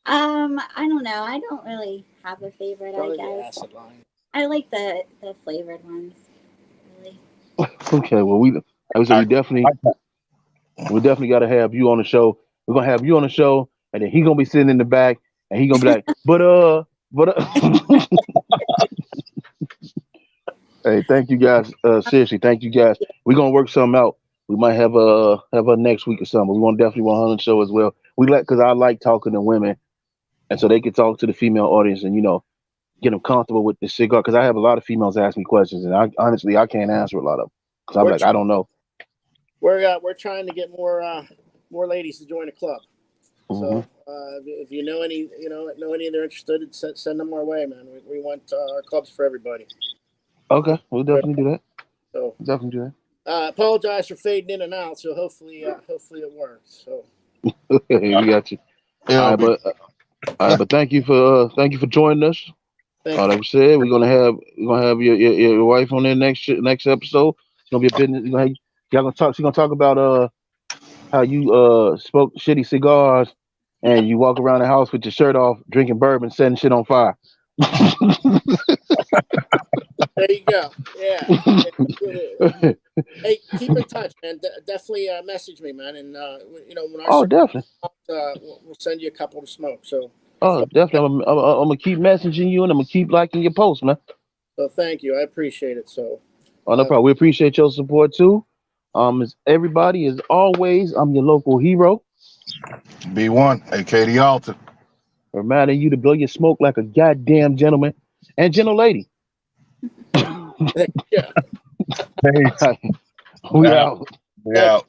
I don't know. I don't really have a favorite. Probably I guess. the acid line. I like the flavored ones. Really. Okay. Well, we definitely got to have you on the show. We're gonna have you on the show, and then he's gonna be sitting in the back, and he's gonna be like, but. Hey, thank you guys. Seriously, thank you guys. We're gonna work something out. We might have a next week or something. We definitely want her on the show as well. Because I like talking to women, and so they can talk to the female audience and get them comfortable with the cigar. Because I have a lot of females ask me questions, and I honestly can't answer a lot of them because I'm like, I don't know. We're trying to get more ladies to join the club. Mm-hmm. So if you know any they're interested, send them our way, man. We want our clubs for everybody. Okay, we'll definitely do that. So definitely do that. Apologize for fading in and out. So hopefully it works. So we got you. All right, but thank you for joining us. Like we said, we're gonna have your wife on there next episode. It's gonna be a business. Y'all gonna talk. She's gonna talk about how you smoke shitty cigars and you walk around the house with your shirt off, drinking bourbon, setting shit on fire. There you go. Yeah. Hey, keep in touch, man. Definitely message me, man. And when our definitely. We'll send you a couple to smoke. So. Definitely. I'm gonna keep messaging you, and I'm gonna keep liking your posts, man. So thank you. I appreciate it. So. No problem. We appreciate your support too. As everybody, as always, I'm your local hero. B1, aka the Altar. Reminding you to blow your smoke like a goddamn gentleman and gentle lady. Yeah. We out. Yeah.